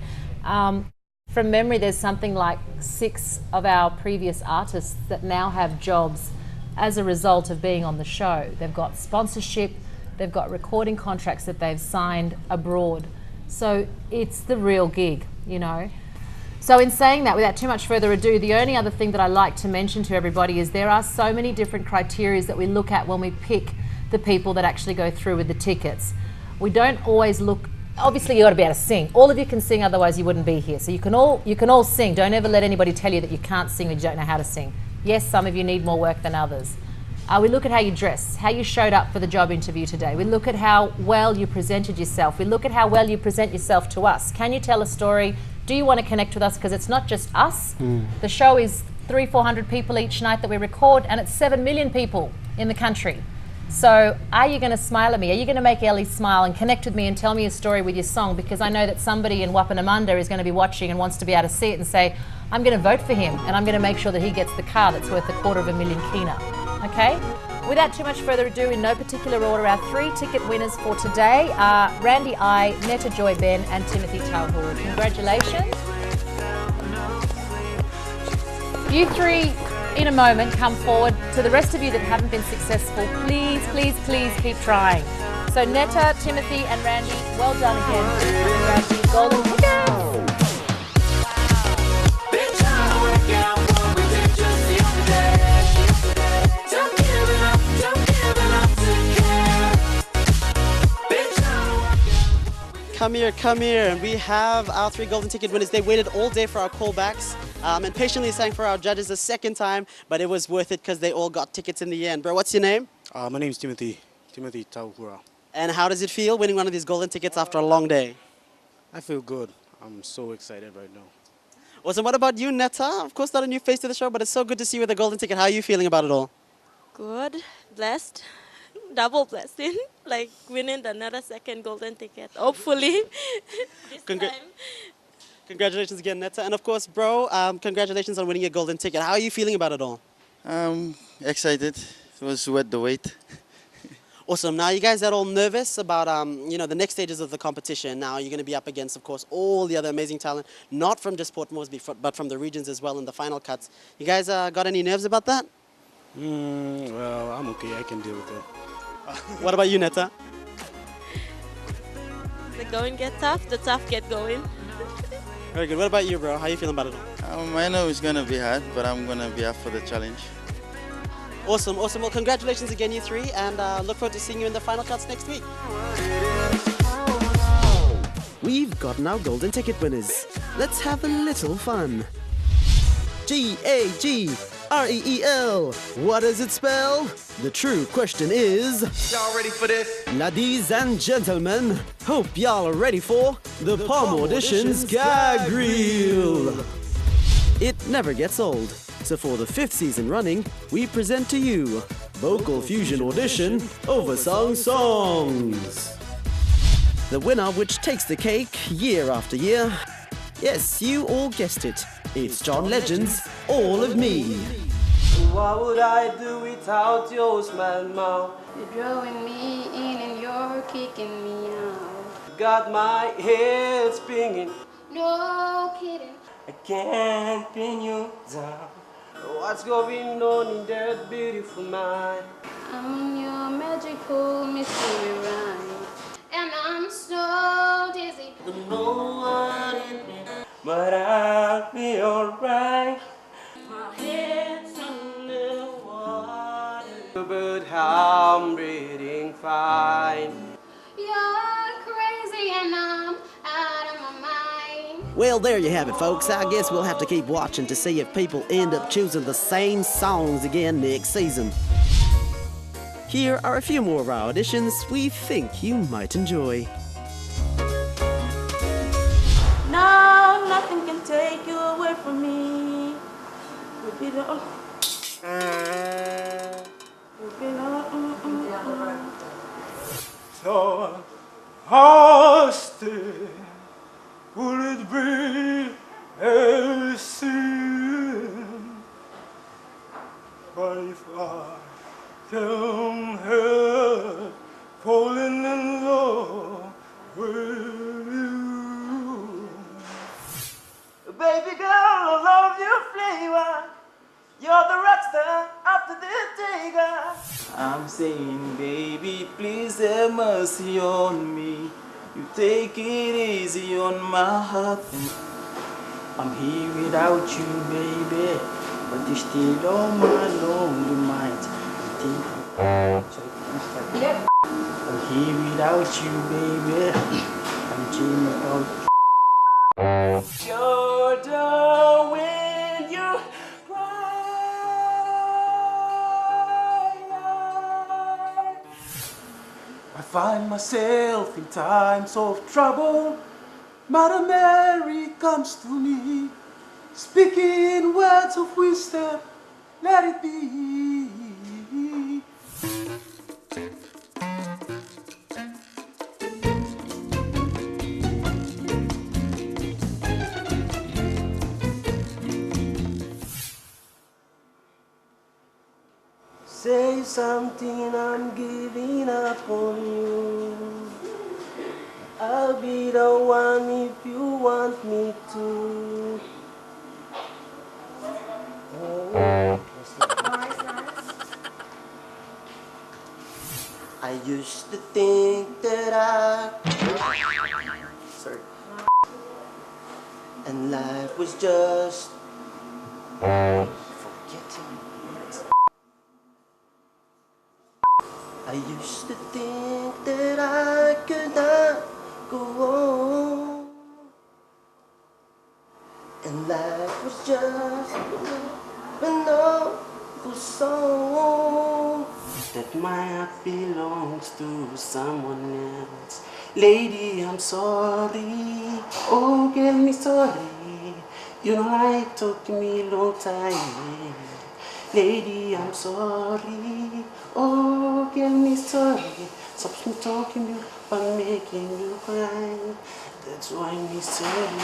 From memory, there's something like 6 of our previous artists that now have jobs as a result of being on the show. They've got sponsorship, they've got recording contracts that they've signed abroad. So it's the real gig, you know. So in saying that, without too much further ado, the only other thing that I like to mention to everybody is there are so many different criteria that we look at when we pick the people that actually go through with the tickets. We don't always look, obviously you got to be able to sing. All of you can sing, otherwise you wouldn't be here. So you can all sing. Don't ever let anybody tell you that you can't sing or you don't know how to sing. Yes, some of you need more work than others. We look at how you dress, how you showed up for the job interview today. We look at how well you presented yourself. We look at how well you present yourself to us. Can you tell a story? Do you want to connect with us? Because it's not just us. The show is 300-400 people each night that we record, and it's 7 million people in the country. So are you going to smile at me? Are you going to make Ellie smile and connect with me and tell me a story with your song? Because I know that somebody in Wapanamanda is going to be watching and wants to be able to see it and say, I'm going to vote for him and I'm going to make sure that he gets the car that's worth $250,000 kina. Okay? Without too much further ado, in no particular order, our 3 ticket winners for today are Randy I, Netta Joy Ben and Timothy Tauhur. Congratulations. You 3 in a moment come forward. To the rest of you that haven't been successful, please, please, please keep trying. So Netta, Timothy and Randy, well done again. Randy, golden tickets.
Come here, and we have our 3 golden ticket winners. They waited all day for our callbacks and patiently sang for our judges a second time, but it was worth it because they all got tickets in the end. Bro, what's your name?
My name is Timothy Tauhura.
And how does it feel winning one of these golden tickets after a long day?
I feel good. I'm so excited right now.
Awesome. What about you, Netta? Of course, not a new face to the show, but it's so good to see you with a golden ticket. How are you feeling about it all?
Good, blessed, double blessing, like winning another second golden ticket, hopefully.
Congratulations again, Netta. And of course, bro, congratulations on winning a golden ticket. How are you feeling about it all?
Excited. It was worth the wait.
Awesome. Now, you guys are all nervous about, you know, the next stages of the competition. Now, you're going to be up against, of course, all the other amazing talent, not from just Port Moresby, but from the regions as well in the final cuts. You guys got any nerves about that?
Well, I'm okay. I can deal with it.
What about you, Netta?
The going get tough, the tough get going.
Very good. What about you, bro? How are you feeling about it all?
I know it's going to be hard, but I'm going to be up for the challenge.
Awesome, awesome. Well, congratulations again, you 3, and look forward to seeing you in the final cuts next week.
We've gotten our golden ticket winners. Let's have a little fun. G-A-G-R-E-E-L. What does it spell? The true question is...
Y'all ready for this?
Ladies and gentlemen, hope y'all are ready for the POM Auditions Gag Reel. It never gets old. So for the 5th season running, we present to you Vocal Fusion Audition over Songs. The winner which takes the cake year after year. Yes, you all guessed it. It's John Legend's All of Me.
What would I do without your smile, mouth?
You're drawing me in and you're kicking me out.
Got my head spinning.
No kidding.
I can't pin you down. What's going on in that beautiful mind?
I'm your magical mystery rhyme. And I'm so dizzy.
I know what it is, but I'll be alright.
My head's on the
I'm breathing fine.
You're crazy and I'm out of my mind.
Well, there you have it, folks. I guess we'll have to keep watching to see if people end up choosing the same songs again next season. Here are a few more of our auditions we think you might enjoy.
No, nothing can take you away from me. Repeat it.
So hosted, would it be a sin? But if I can help falling in love with you.
Baby girl, I love your flavor. You're the rockstar after the tiger. I'm saying, baby, please have mercy on me. You take it easy on my heart. I'm here without you, baby, but you still on my lonely mind. Yep. I'm here without you, baby. I'm dreaming about you. Jordan, when you I find myself in times of trouble. Mother Mary comes to me, speaking words of wisdom, let it be. Say something, I'm giving up on you. I'll be the one if you want me to. I used to think that sorry. And life was just forgetting. I used to think that I could not go on, and life was just an awful song that my heart belongs to someone else. Lady, I'm sorry. Oh, get me sorry. You know, like took me a long time. Lady, I'm sorry. Oh, get me sorry. Stop me talking you, but making you cry. That's why I'm sorry.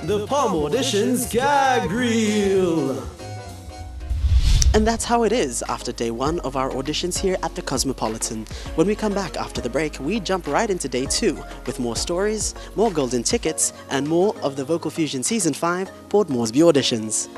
The POM Auditions Gag Reel. And that's how it is after day one of our auditions here at the Cosmopolitan. When we come back after the break, we jump right into day two with more stories, more golden tickets, and more of the Vocal Fusion Season 5 Port Moresby auditions.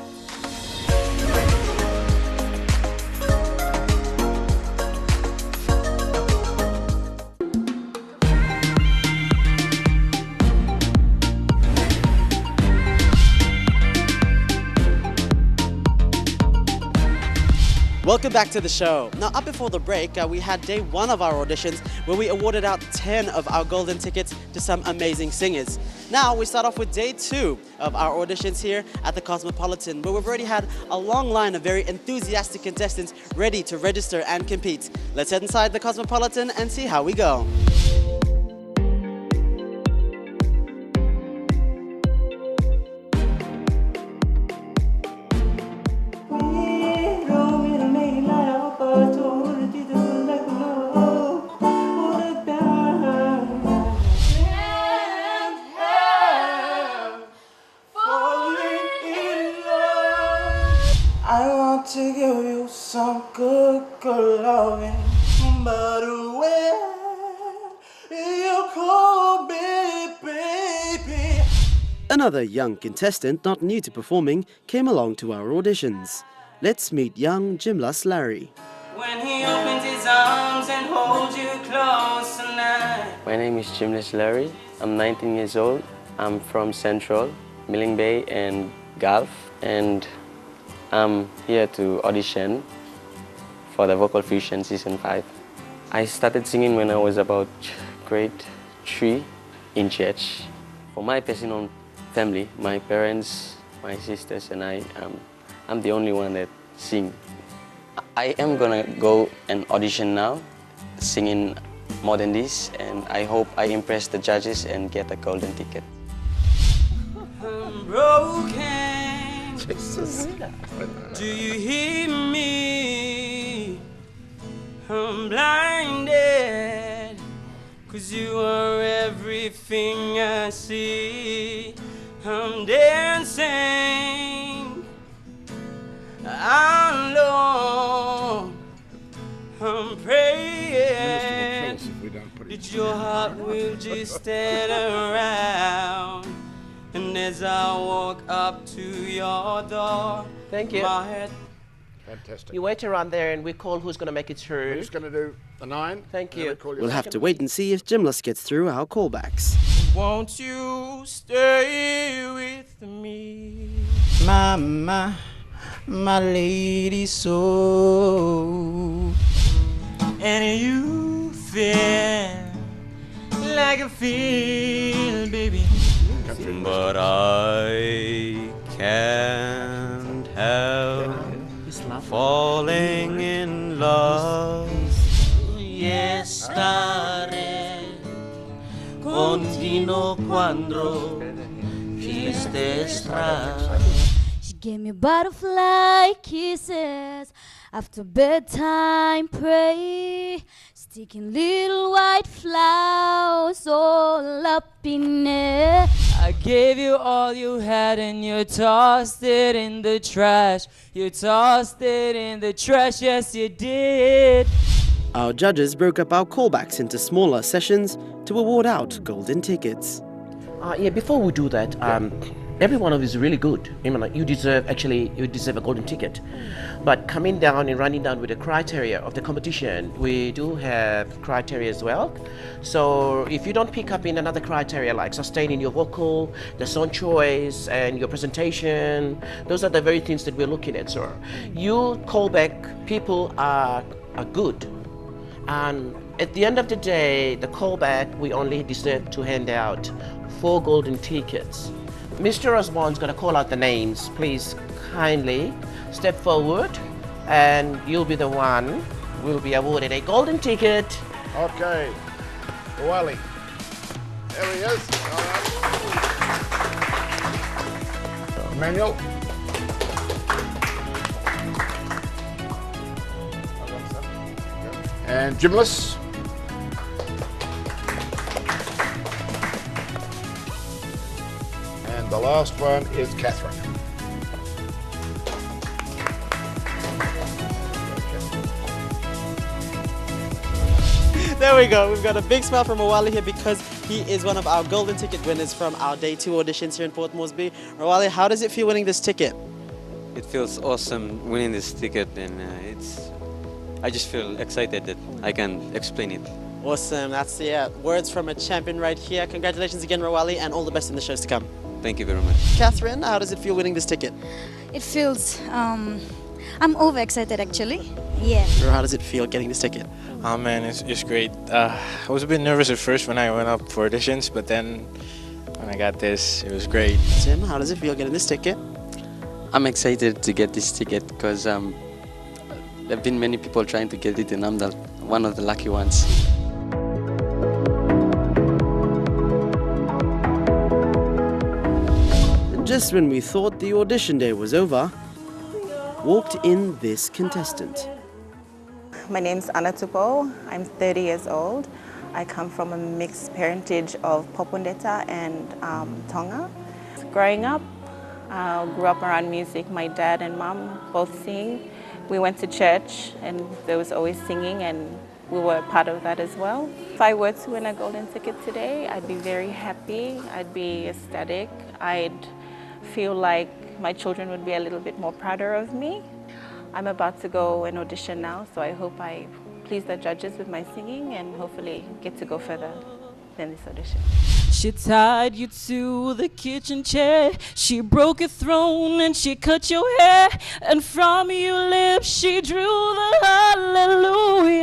Welcome back to the show. Now, up before the break, we had day one of our auditions where we awarded out 10 of our golden tickets to some amazing singers. Now, we start off with day two of our auditions here at the Cosmopolitan, where we've already had a long line of very enthusiastic contestants ready to register and compete. Let's head inside the Cosmopolitan and see how we go.
I want to give you some good loving, but when you call me baby.
Another young contestant not new to performing came along to our auditions. Let's meet young Jimlas Larry.
When he opens his arms and holds you close tonight.
My name is Jimlas Larry. I'm 19 years old. I'm from Central, Milling Bay and Gulf. And I'm here to audition for the Vocal Fusion Season 5. I started singing when I was about grade 3 in church. For my personal family, my parents, my sisters and I'm the only one that sing. I am gonna go and audition now, singing more than this, and I hope I impress the judges and get a golden ticket.
I'm broken. Jesus. Do you hear me? I'm blinded, 'cause you are everything I see. I'm dancing alone. I'm praying that your heart will just stand around. And as I walk up to your door,
Thank you.
my head.
Fantastic. You wait around there and we call who's going to make it through.
We're just going to do the 9.
Thank you.
We'll have to wait and see if Gymless gets through our callbacks.
Won't you stay with me?
Mama, my lady soul.
And you feel like I feel, baby. But I can't help falling in love.
Yes, estaré contigo cuando estés
She gave me butterfly kisses after bedtime pray, sticking little white flowers all up in it.
I gave you all you had and you tossed it in the trash. You tossed it in the trash, yes you did.
Our judges broke up our callbacks into smaller sessions to award out golden tickets.
Yeah, before we do that, every one of you is really good. I mean, you deserve a golden ticket. But coming down and running down with the criteria of the competition, we do have criteria as well. So if you don't pick up in another criteria like sustaining your vocal, the song choice, and your presentation, those are the very things that we're looking at, sir. You callback people are good. And at the end of the day, the callback, we only deserve to hand out 4 golden tickets. Mr. Osborne's going to call out the names. Please kindly step forward and you'll be the one who will be awarded a golden ticket.
Okay. Wally. There he is. Manuel. And Gymless. And the last one is Catherine.
There we go. We've got a big smile from Rawali here because he is one of our golden ticket winners from our Day 2 auditions here in Port Moresby. Rawali, how does it feel winning this ticket?
It feels awesome winning this ticket, and I just feel excited that I can explain it.
Awesome. That's words from a champion right here. Congratulations again, Rawali, and all the best in the shows to come.
Thank you very much.
Catherine, how does it feel winning this ticket?
It feels, I'm overexcited actually. Yeah.
How does it feel getting this ticket?
Oh man, it's great. I was a bit nervous at first when I went up for auditions, but then when I got this, it was great.
Tim, how does it feel getting this ticket?
I'm excited to get this ticket because there have been many people trying to get it and I'm one of the lucky ones.
Just when we thought the audition day was over, walked in this contestant.
My name's Anna Tupo. I'm 30 years old. I come from a mixed parentage of Popondeta and Tonga. Growing up, I grew up around music. My dad and mom both sing. We went to church and there was always singing and we were part of that as well. If I were to win a golden ticket today, I'd be very happy. I'd be ecstatic. I'd feel like my children would be a little bit more prouder of me. I'm about to go and audition now, so I hope I please the judges with my singing and hopefully get to go further. than this audition.
She tied you to the kitchen chair. She broke your throne and she cut your hair. And from your lips she drew the hallelujah.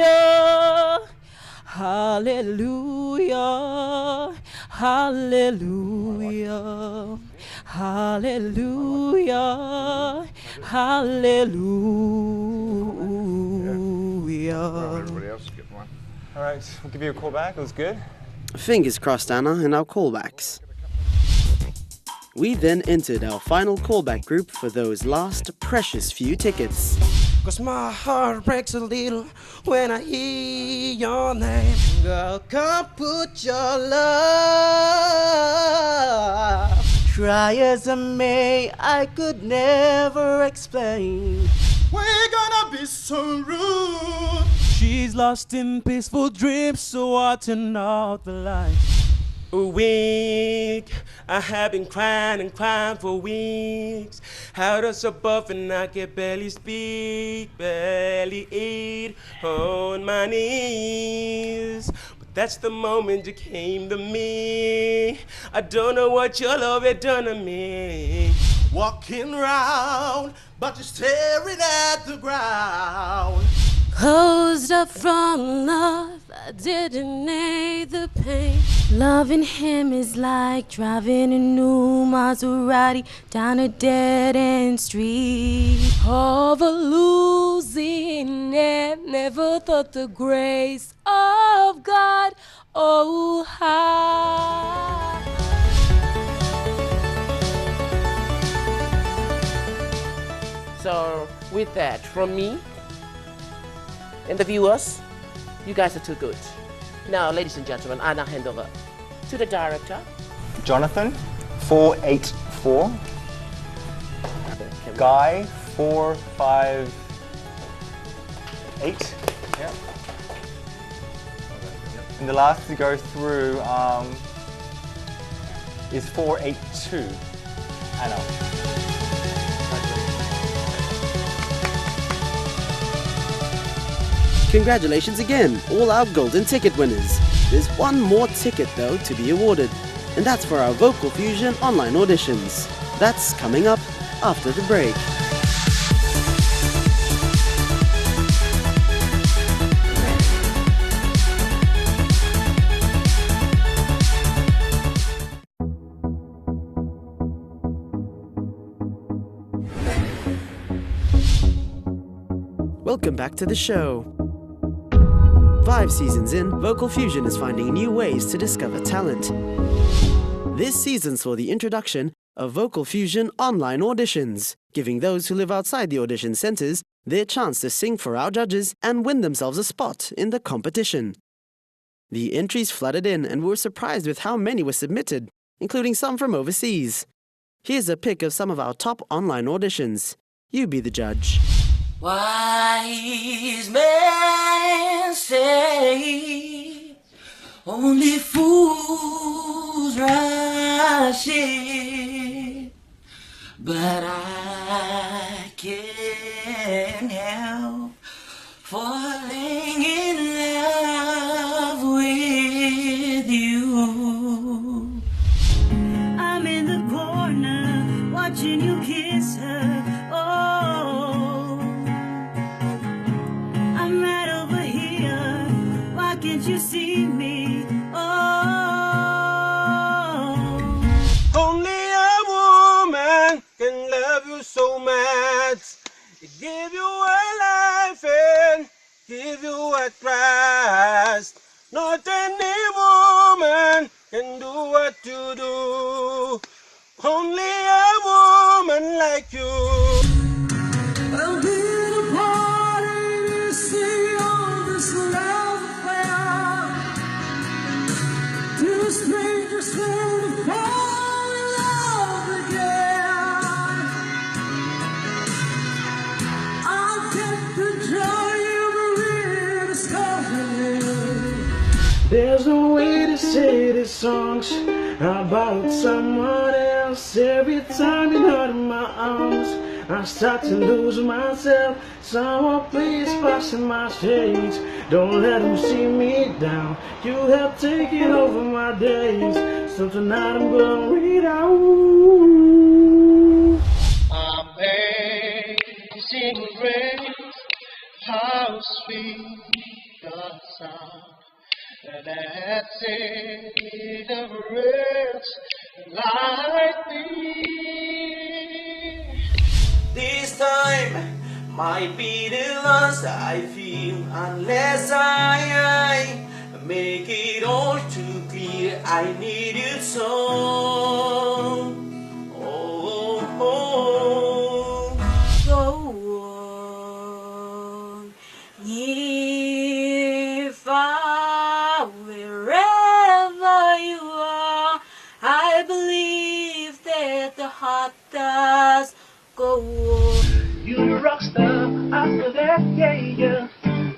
Hallelujah. Hallelujah. Hallelujah. Hallelujah.
Everybody else get one. All right, we'll give you a call back. It was good.
Fingers crossed, Anna, in our callbacks. We then entered our final callback group for those last precious few tickets.
'Cause my heart breaks a little when I hear your name. Girl, come put your love. Try as I may, I could never explain.
We're gonna be so rude.
She's lost in peaceful dreams, so I turn out the lights. A week, I have been crying and crying for weeks. How does above and I can barely speak, barely eat on my knees. But that's the moment you came to me. I don't know what your love had done to me. Walking round, but you're staring at the ground.
Closed up from love, I didn't need the pain. Loving him is like driving a new Maserati down a dead-end street. Of a losing it, never thought the grace of God, oh how.
So with that, from me and the viewers, you guys are too good. Now, ladies and gentlemen, I now hand over to the director.
Jonathan, 484. Guy, 458. Yeah. And the last to go through is 482. Anna.
Congratulations again, all our golden ticket winners. There's one more ticket though to be awarded, and that's for our Vocal Fusion online auditions. That's coming up after the break. Welcome back to the show. 5 seasons in, Vocal Fusion is finding new ways to discover talent. This season saw the introduction of Vocal Fusion online auditions, giving those who live outside the audition centers their chance to sing for our judges and win themselves a spot in the competition. The entries flooded in and we were surprised with how many were submitted, including some from overseas. Here's a pic of some of our top online auditions. You be the judge.
Wise men say only fools rush in, but I can't help falling in love with you. I'm in the corner watching you kiss her. Oh, I'm right over here. Why can't you see me? Oh,
Only a woman can love you so much. Give you her life and give you a trust. Not any woman can do what you do. Only a woman like you.
I'll be the party to see all this love affair. To the strangers who fall in love again. I'll get the joy of rediscovering.
There's no way to say these songs about someone else. Every time you hurt my arms, I start to lose myself. Someone please pass in my shades. Don't let them see me down. You have taken over my days. So tonight I'm gonna read out. Amazing grace, how sweet the sound that saved a wretch like me. This time might be the last I feel unless I make it all too clear. I need you so. Oh, oh,
Go on, if wherever you are, I believe that the heart does go on.
you a rock star after that, yeah, yeah.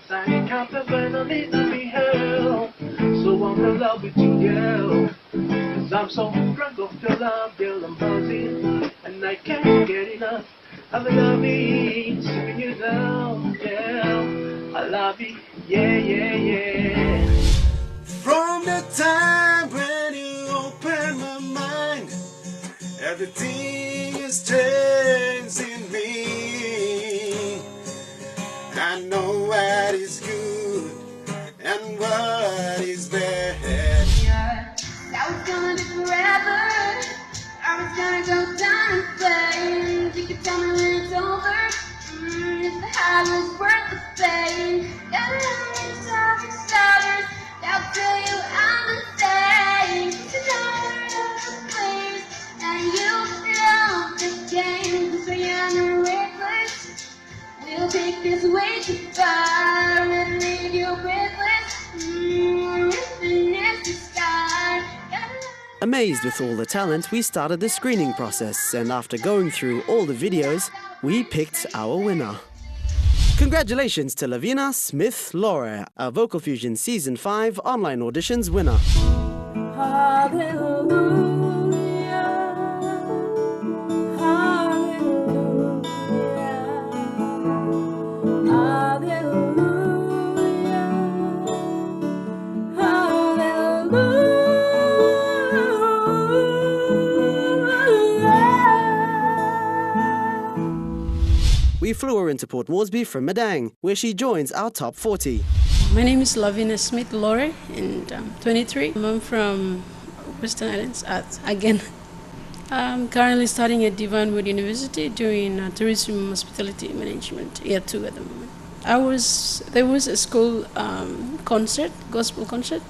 Signing compliment on it to be held. So I'm in love with you, girl. Cause I'm so drunk off your love, girl. I'm buzzing, and I can't get enough. I'm loving, singing you down, girl. I love you, yeah, yeah, yeah.
From the time when you opened my mind, everything is changing me. I know what is good and what is bad.
I was gonna do forever. I was gonna go down in flames. You could tell me when it's over. If the high was worth the pain. Gotta have me talking stars. I'll tell you I'm the same. You know the place, and you know the game. So you're on the right place. We'll take this way too far and leave you breathless. Ripping the sky.
Amazed with all the talent, we started the screening process, and after going through all the videos, we picked our winner. Congratulations to Lavina Smith Laura, our Vocal Fusion Season 5 online auditions winner. We flew her into Port Moresby from Madang, where she joins our top 40.
My name is Lavina Smith Laura, and I'm 23. I'm from Western Islands again. I'm currently studying at Divanwood University doing tourism hospitality management, year 2 at the moment. There was a school concert, gospel concert,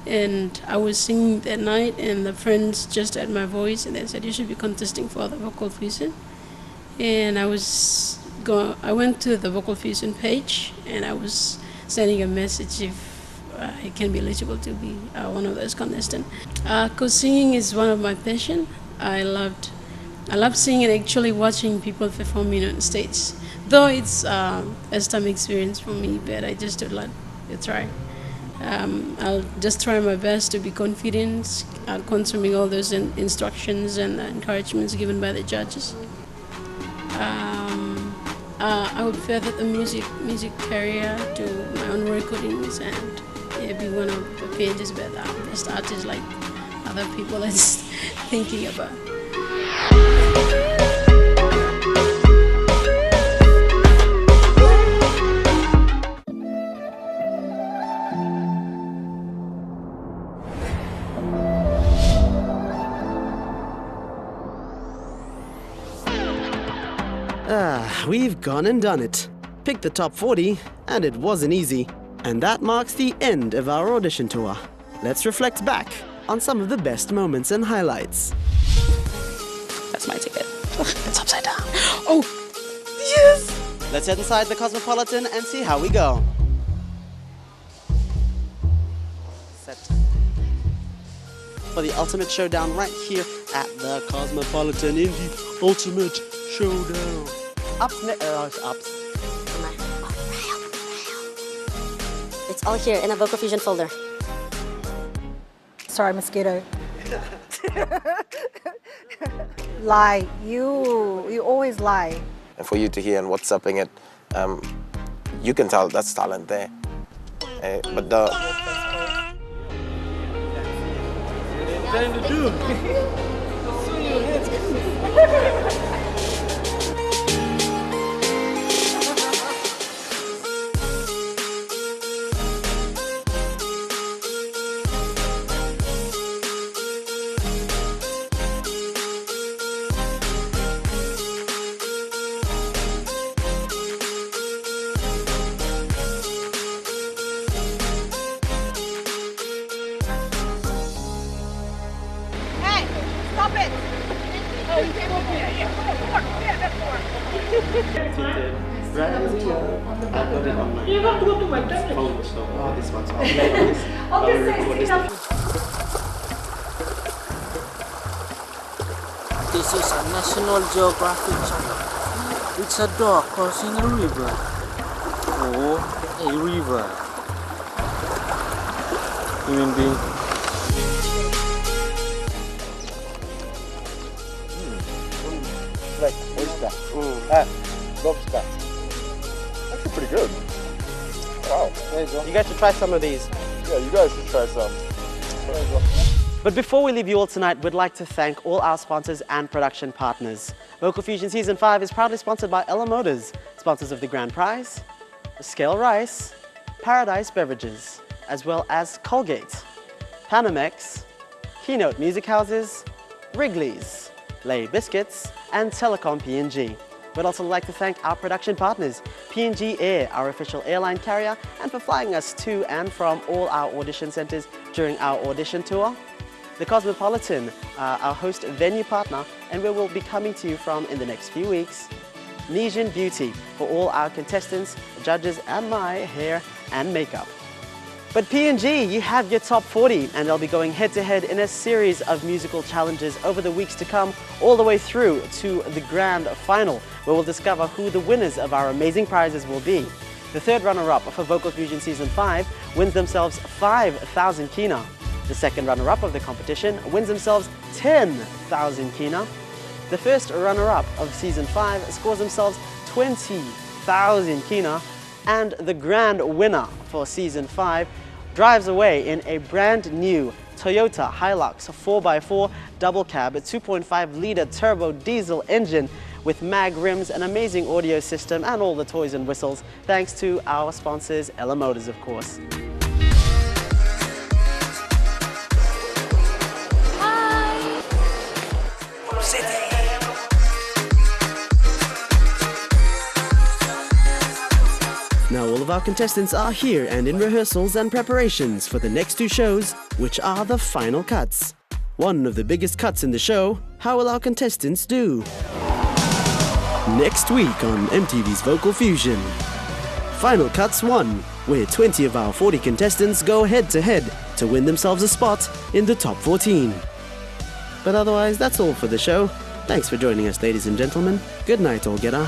and I was singing that night, and the friends just heard my voice and they said you should be contesting for the Vocal Fusion. And I went to the Vocal Fusion page and I was sending a message if I can be eligible to be one of those contestants. Because singing is one of my passions. I love singing and actually watching people performing on stage. Though it's a first-time experience for me, but I just would like to try. I'll just try my best to be confident, consuming all those instructions and encouragements given by the judges. I would further the music career to my own recordings and be one of the pages where the best artists like other people are just thinking about.
We've gone and done it. Picked the top 40, and it wasn't easy. And that marks the end of our audition tour. Let's reflect back on some of the best moments and highlights.
That's my ticket. Ugh, it's upside down.
Oh, yes! Let's head inside the Cosmopolitan and see how we go. Set. For the ultimate showdown right here at the Cosmopolitan in the ultimate showdown. Ups.
It's all here in a Vocal Fusion folder.
Sorry, mosquito. Lie. You always lie.
And for you to hear and WhatsApping it, you can tell that's talent there. But the
Time to do.
Hey, stop it!
You have to go to my phone, so this one's
This is a National Geographic channel. It's a dog crossing a river. Oh, a river. Human being.
Like oyster. Lobster. Actually pretty good. Wow.
There you go. You guys should try some of these.
Yeah, you guys should try some. There you go.
But before we leave you all tonight, we'd like to thank all our sponsors and production partners. Vocal Fusion Season 5 is proudly sponsored by Ella Motors, sponsors of the Grand Prize, Scale Rice, Paradise Beverages, as well as Colgate, Panamex, Keynote Music Houses, Wrigley's, Lay Biscuits, and Telecom PNG. We'd also like to thank our production partners, PNG Air, our official airline carrier, and for flying us to and from all our audition centers during our audition tour. The Cosmopolitan, our host venue partner, and where we'll be coming to you from in the next few weeks. Nesian Beauty, for all our contestants, judges, and my hair and makeup. But PNG, you have your top 40, and they'll be going head-to-head in a series of musical challenges over the weeks to come, all the way through to the grand final, where we'll discover who the winners of our amazing prizes will be. The third runner-up for Vocal Fusion Season 5 wins themselves 5,000 kina. The second runner-up of the competition wins themselves 10,000 kina. The first runner-up of Season 5 scores themselves 20,000 kina. And the grand winner for Season 5 drives away in a brand new Toyota Hilux 4x4 double cab 2.5 litre turbo diesel engine with mag rims, an amazing audio system, and all the toys and whistles, thanks to our sponsors, Ella Motors, of course.
Now all of our contestants are here and in rehearsals and preparations for the next two shows, which are the final cuts. One of the biggest cuts in the show, how will our contestants do? Next week on MTV's Vocal Fusion. Final Cuts 1, where 20 of our 40 contestants go head-to-head to win themselves a spot in the top 14. But otherwise, that's all for the show. Thanks for joining us, ladies and gentlemen. Good night, Olgera.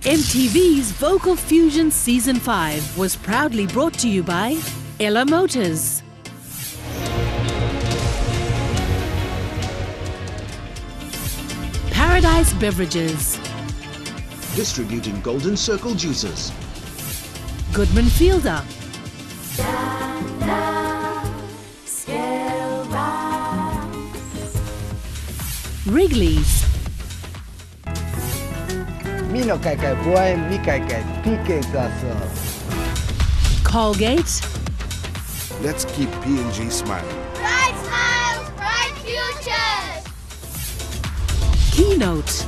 MTV's Vocal Fusion Season 5 was proudly brought to you by Ella Motors, Paradise Beverages,
Distributing Golden Circle Juices,
Goodman Fielder, Wrigley's,
Mino kai kai boy, mi kai kai PK gasa.
Colgate.
Let's keep PNG smiling.
Bright smiles, bright futures.
Keynote.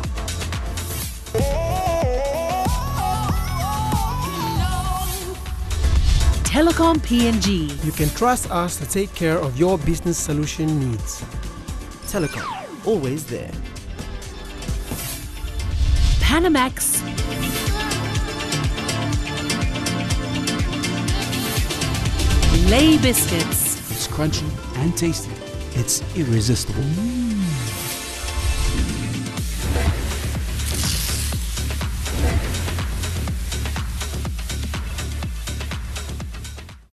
Telecom PNG.
You can trust us to take care of your business solution needs.
Telecom, always there.
Panamax. Lay Biscuits.
It's crunchy and tasty. It's irresistible.